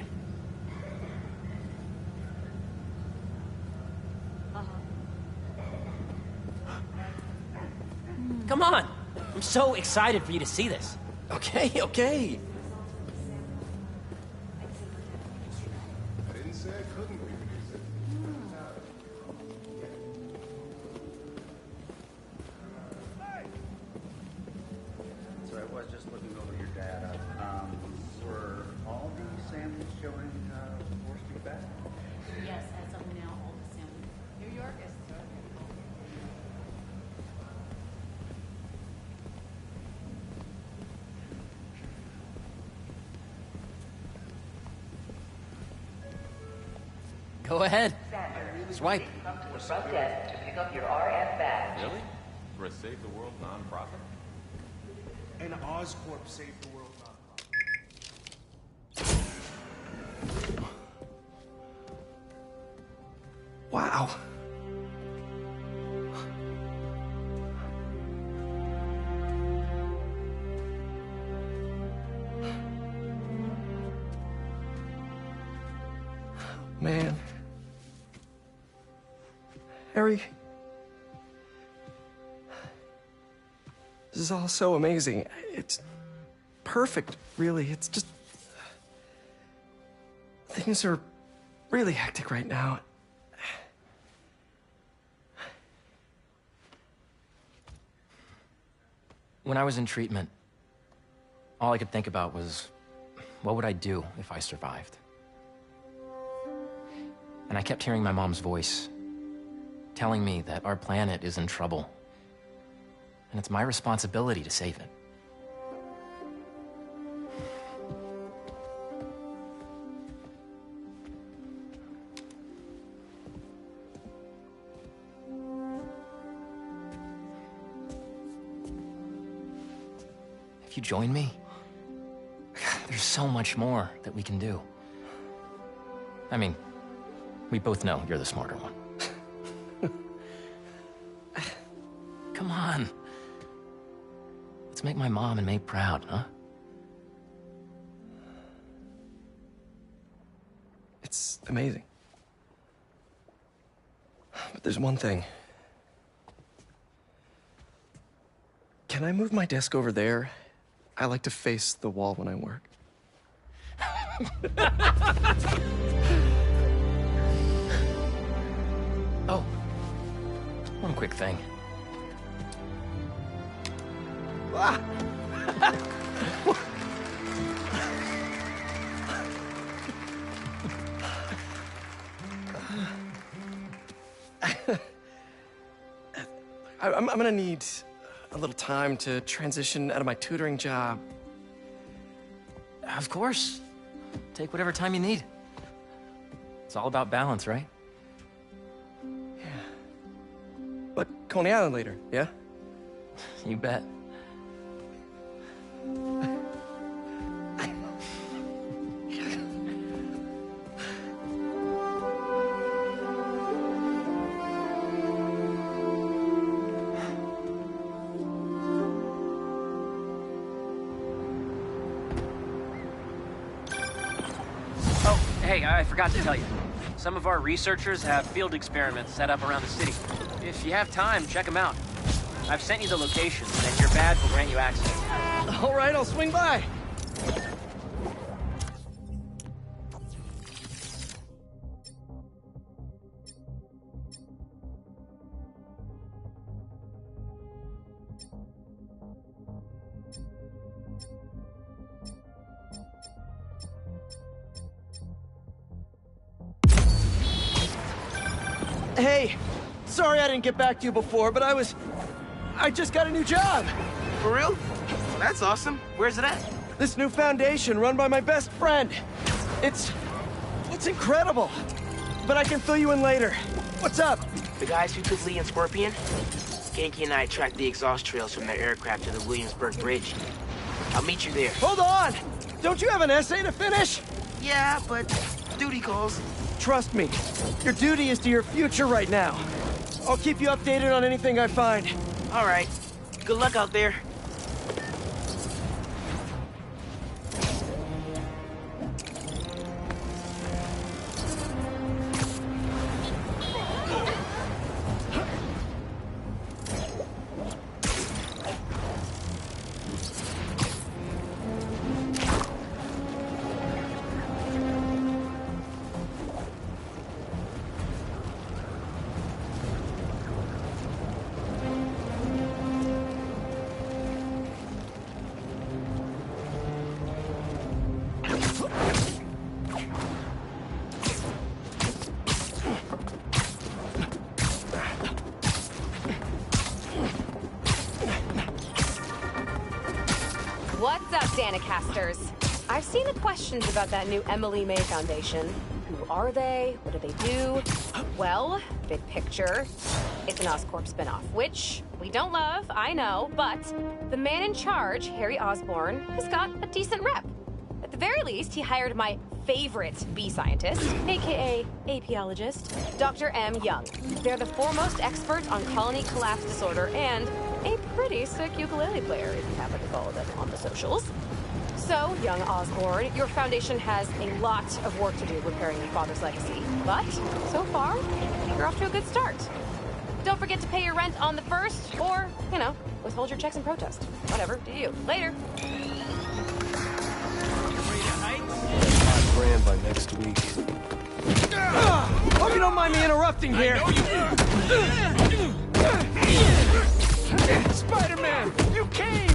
Come on! I'm so excited for you to see this. Okay, okay. I didn't say I couldn't reproduce it. So I was just looking over your data. Were all the samples showing force feedback? Yes, as of now, all the samples. New York is Go ahead. Swipe. Come to the front desk to pick up your RF badge. Really? For a Save the World nonprofit? An Oscorp Save the World nonprofit. Wow. Man. Harry. This is all so amazing. It's perfect, really. It's just... Things are really hectic right now. When I was in treatment, all I could think about was, what would I do if I survived? And I kept hearing my mom's voice, telling me that our planet is in trouble, and it's my responsibility to save it. If you join me, there's so much more that we can do. I mean, we both know you're the smarter one. Come on. Let's make my mom and May proud, huh? It's amazing. But there's one thing. Can I move my desk over there? I like to face the wall when I work. Oh, one quick thing. Ah. I'm gonna need a little time to transition out of my tutoring job. Of course. Take whatever time you need. It's all about balance, right? Yeah. But Coney Island later, yeah? You bet. Hey, I forgot to tell you. Some of our researchers have field experiments set up around the city. If you have time, check them out. I've sent you the locations, and your badge will grant you access. All right, I'll swing by. Hey, sorry I didn't get back to you before, but I just got a new job. For real? That's awesome. Where's it at? This new foundation run by my best friend. It's incredible. But I can fill you in later. What's up? The guys who took Lee and Scorpion? Genki and I tracked the exhaust trails from their aircraft to the Williamsburg Bridge. I'll meet you there. Hold on! Don't you have an essay to finish? Yeah, but duty calls. Trust me, your duty is to your future right now. I'll keep you updated on anything I find. All right. Good luck out there. What's up, Danicasters? I've seen the questions about that new Emily May Foundation. Who are they? What do they do? Well, big picture, it's an Oscorp spinoff, which we don't love, I know, but the man in charge, Harry Osborn, has got a decent rep. At the very least, he hired my favorite bee scientist, aka apiologist, Dr. M. Young. They're the foremost expert on colony collapse disorder and a pretty sick ukulele player, if you happen to follow them on the socials. So, young Osborn, your foundation has a lot of work to do repairing your father's legacy. But, so far, you're off to a good start. Don't forget to pay your rent on the 1st, or, you know, withhold your checks in protest. Whatever, do you. Later. $5,000 by next week. Hope you don't mind me interrupting here. Spider-Man, you came!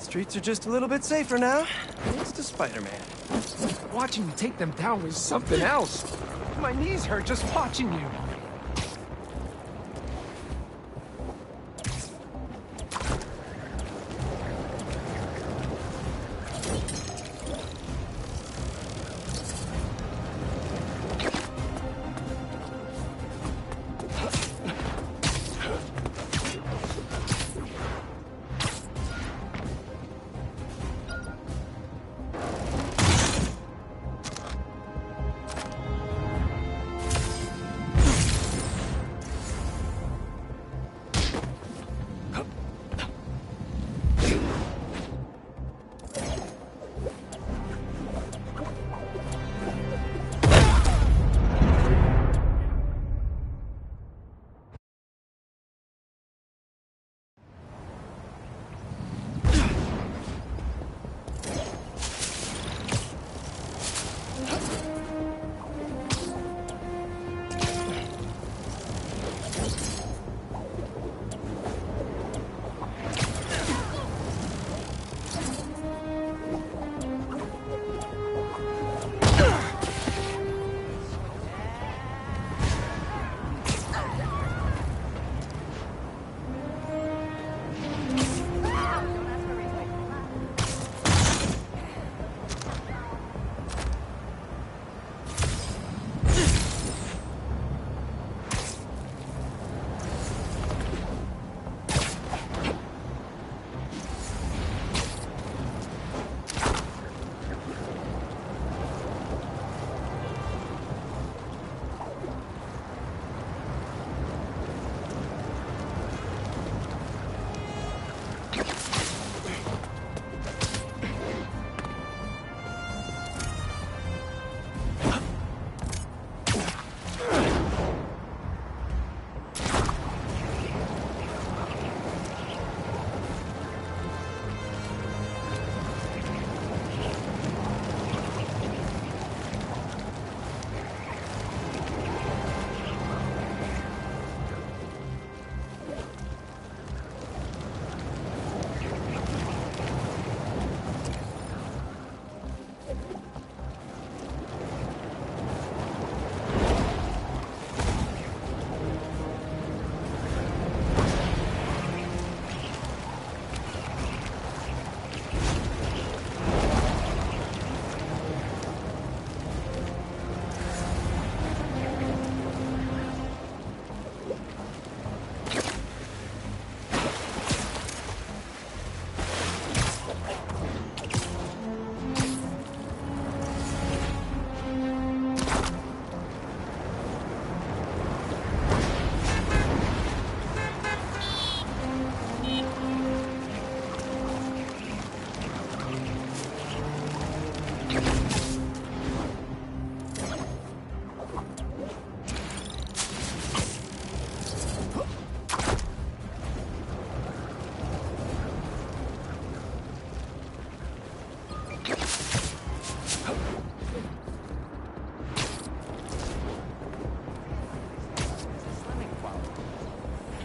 Streets are just a little bit safer now, thanks to Spider-Man. Watching you take them down was something else. My knees hurt just watching you.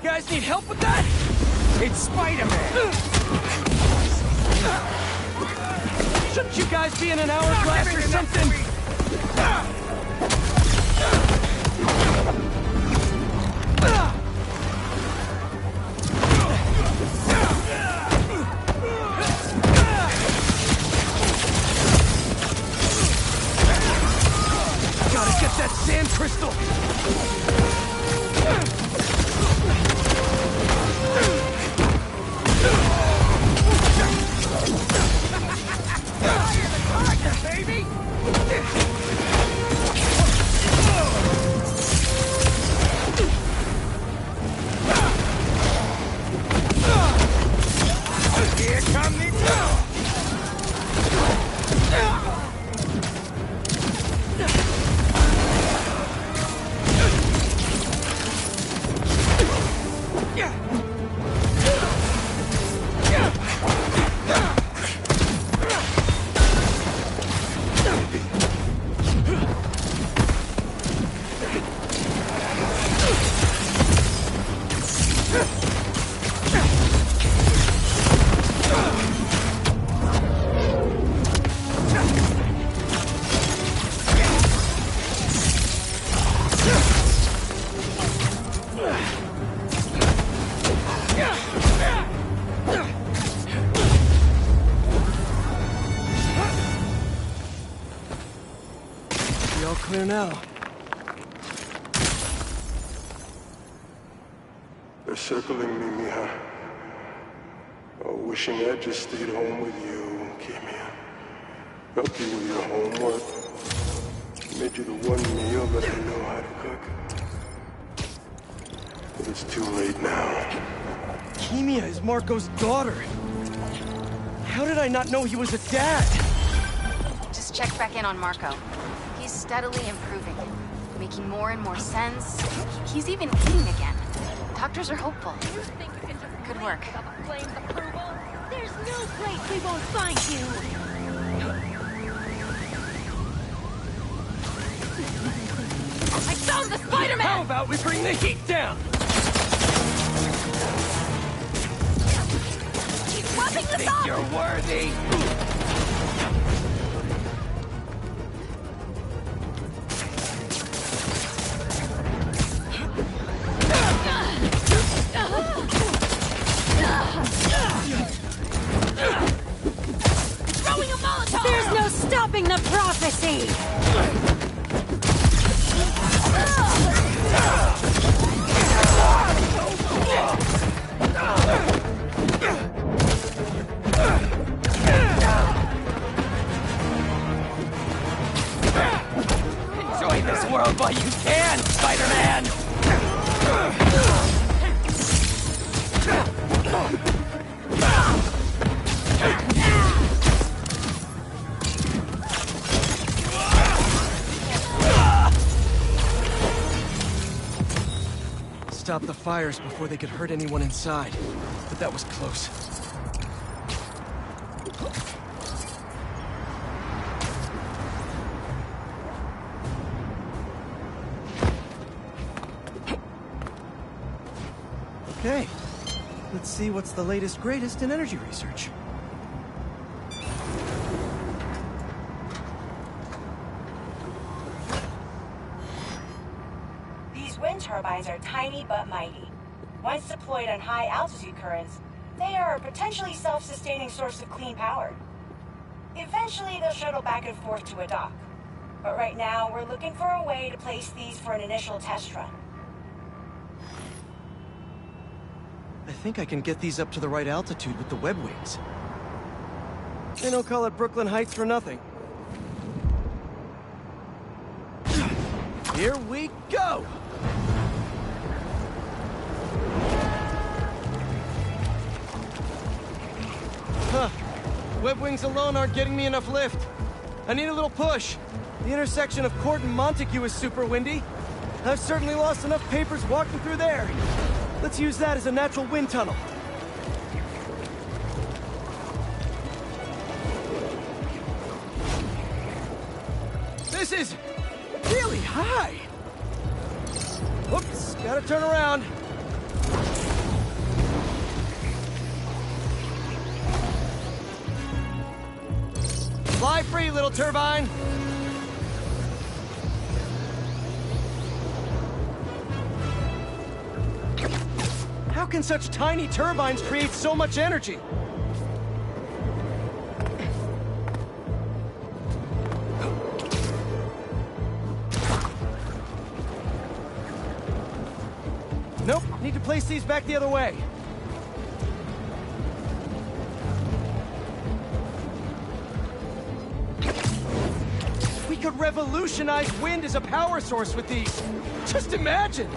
guys need help with that? It's Spider-Man! Shouldn't you guys be in an hourglass or something? Gotta get that sand crystal! Baby! Here come the All clear now. They're circling me, Mija. Oh, wishing I just stayed home with you, Kimia. Helped you with your homework. Made you the one meal that I know how to cook. But it's too late now. Kimia is Marco's daughter. How did I not know he was a dad? Just check back in on Marco. He's steadily improving, making more and more sense. He's even eating again. Doctors are hopeful. Good work. There's no place we won't find you! I found the Spider-Man! How about we bring the heat down? He's wrapping this Think up! you're worthy? Throwing a Molotov! There's no stopping the prophecy! Enjoy this world while you can, Spider-Man! Stop the fires before they could hurt anyone inside. But that was close. Okay. Let's see what's the latest greatest in energy research. These wind turbines are tiny but mighty. Once deployed on high altitude currents, they are a potentially self-sustaining source of clean power. Eventually, they'll shuttle back and forth to a dock. But right now, we're looking for a way to place these for an initial test run. I think I can get these up to the right altitude with the web wings. They don't call it Brooklyn Heights for nothing. Here we go! Huh. Web wings alone aren't getting me enough lift. I need a little push. The intersection of Court and Montague is super windy. I've certainly lost enough papers walking through there. Let's use that as a natural wind tunnel. This is really high. Oops, gotta turn around. Fly free, little turbine! How can such tiny turbines create so much energy? Nope, need to place these back the other way. We could revolutionize wind as a power source with these. Just imagine!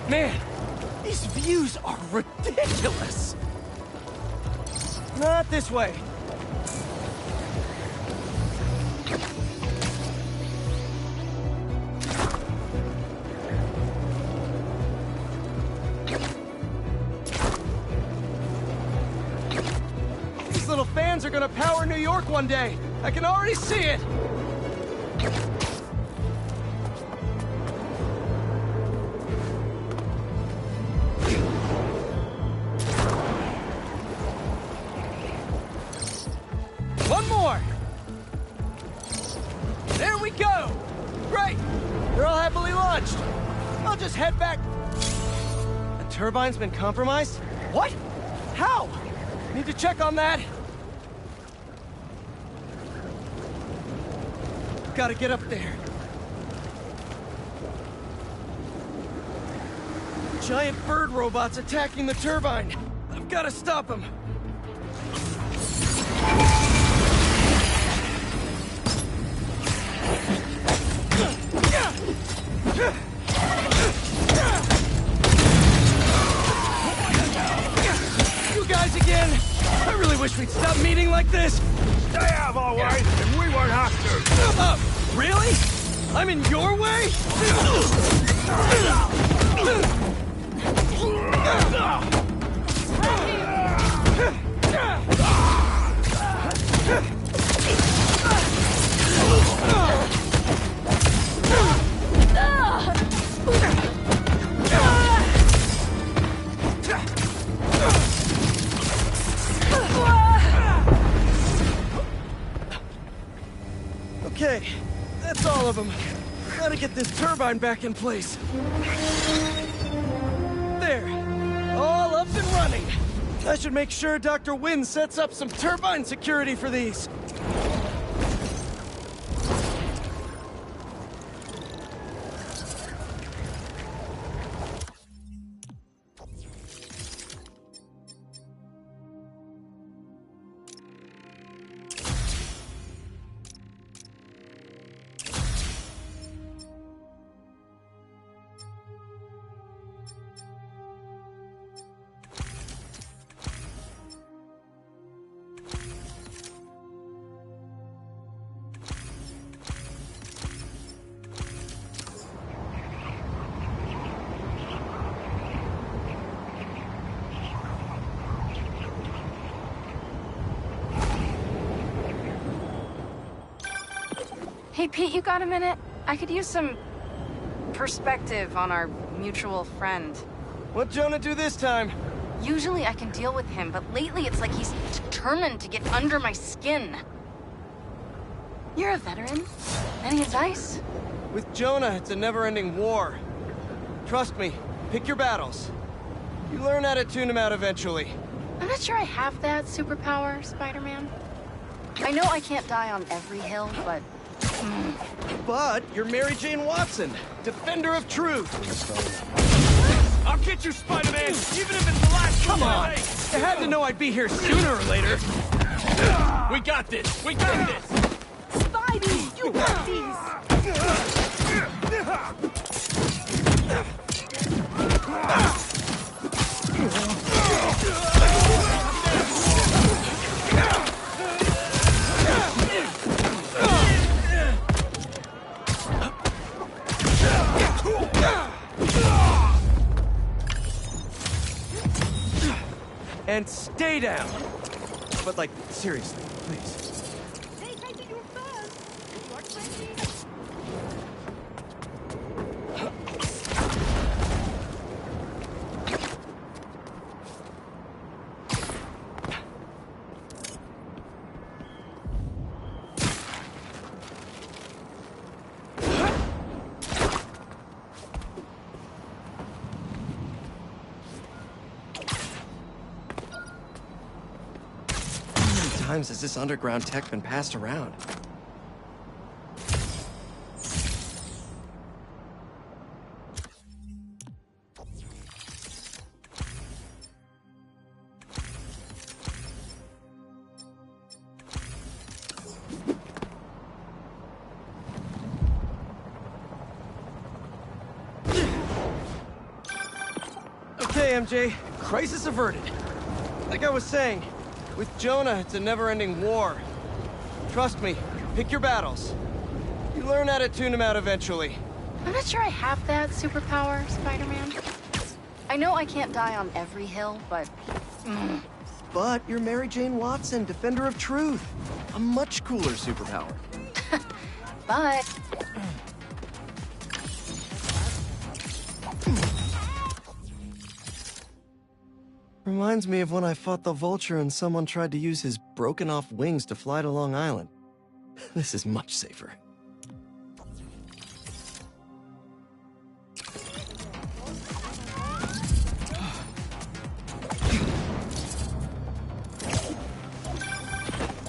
Man, these views are ridiculous! Not this way. These little fans are gonna power New York one day. I can already see it! One more! There we go! Great! They're all happily launched. I'll just head back. The turbine's been compromised? What? How? Need to check on that. Gotta get up there. Giant bird robots attacking the turbine. I've gotta stop them. You guys again? I really wish we'd stop meeting like this. Stay out of our way, and we won't have to. Really? I'm in your way? Okay, that's all of them. Gotta get this turbine back in place. There, all up and running. I should make sure Dr. Wynn sets up some turbine security for these. Hey, Pete, you got a minute? I could use some perspective on our mutual friend. What'd Jonah do this time? Usually I can deal with him, but lately it's like he's determined to get under my skin. You're a veteran. Any advice? With Jonah, it's a never-ending war. Trust me, pick your battles. You learn how to tune him out eventually. I'm not sure I have that superpower, Spider-Man. I know I can't die on every hill, but... But you're Mary Jane Watson, defender of truth. I'll get you, Spider-Man, even if it's the last. Come on! You had to know I'd be here sooner or later. We got this! We got this! Spidey, you got these! And stay down. But like, seriously, please. Hey, I think you were fast. times has this underground tech been passed around? Okay, MJ. Crisis averted. Like I was saying, with Jonah, it's a never-ending war. Trust me, pick your battles. You learn how to tune them out eventually. I'm not sure I have that superpower, Spider-Man. I know I can't die on every hill, but... But you're Mary Jane Watson, Defender of Truth. A much cooler superpower. But... Reminds me of when I fought the Vulture and someone tried to use his broken-off wings to fly to Long Island. This is much safer.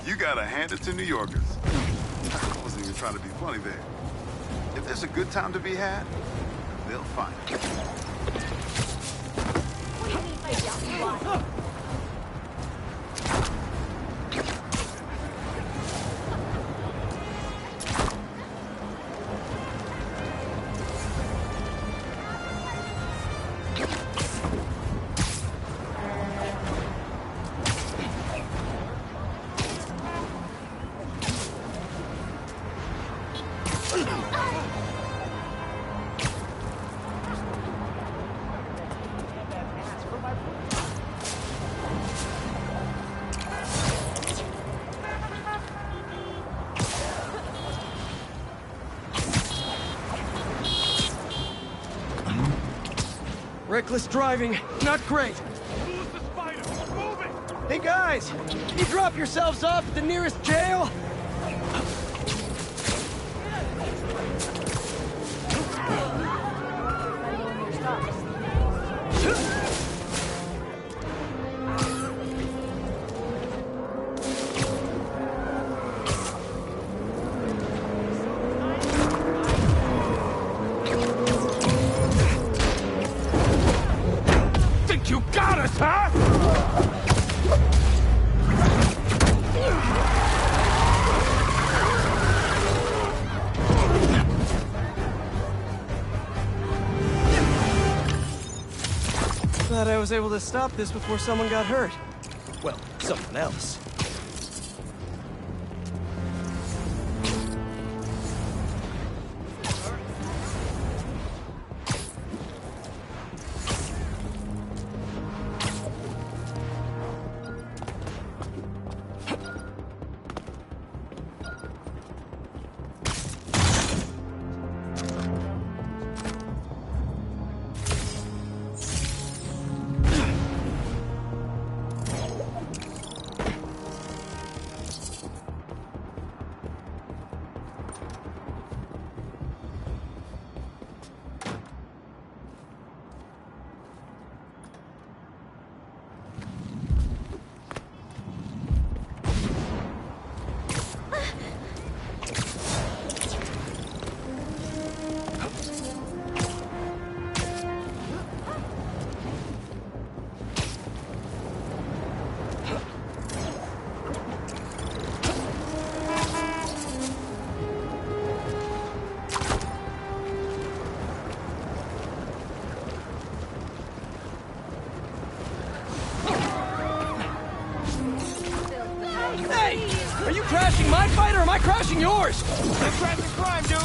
You gotta hand it to New Yorkers. I wasn't even trying to be funny there. If there's a good time to be had, they'll find it. Reckless driving, not great. Lose the spider! Move it! Hey guys, can you drop yourselves off at the nearest jail? Think you got us, huh? Glad I was able to stop this before someone got hurt. Well, someone else. Hey! Are you crashing my fight or am I crashing yours? You're crashing crime, dude!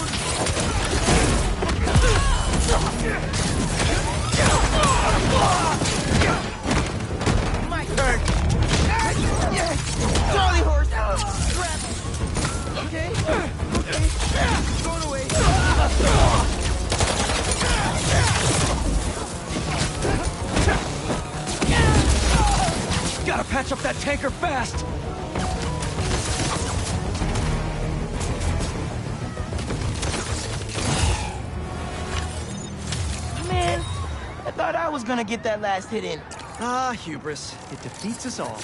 My turn! Charlie horse! Crap! Okay? Okay. Going away. Gotta patch up that tanker fast! Man, I thought I was gonna get that last hit in. Ah, hubris. It defeats us all.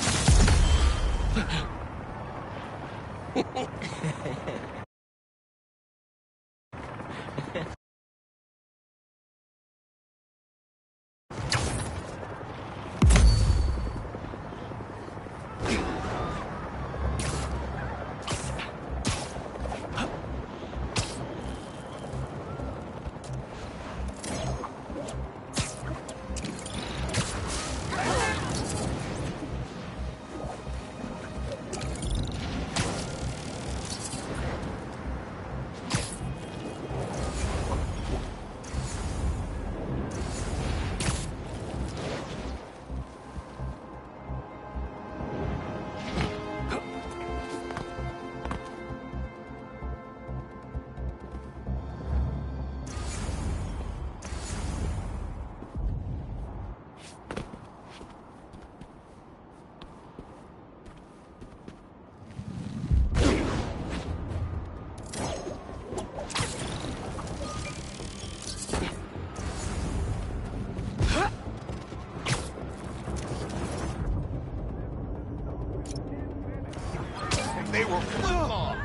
They were long.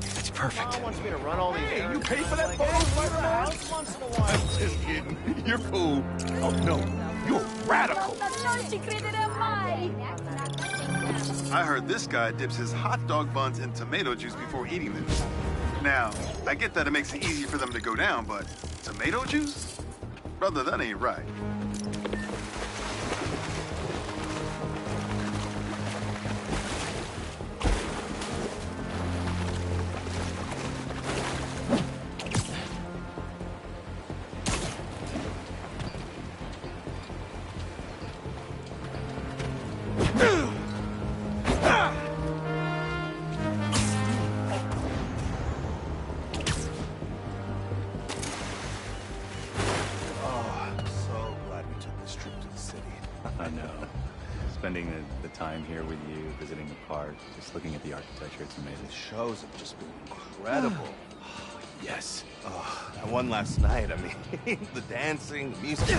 That's perfect. Mom wants me to run all these errands. You pay for that photo for the house once in a while. Just kidding. You're cool. Oh, no. You're radical. I heard this guy dips his hot dog buns in tomato juice before eating them. Now, I get that it makes it easy for them to go down, but tomato juice? Brother, that ain't right. I know. Spending the time here with you, visiting the park, just looking at the architecture, it's amazing. The shows have just been incredible. Yes. Oh, that one last night, I mean, the dancing, the music.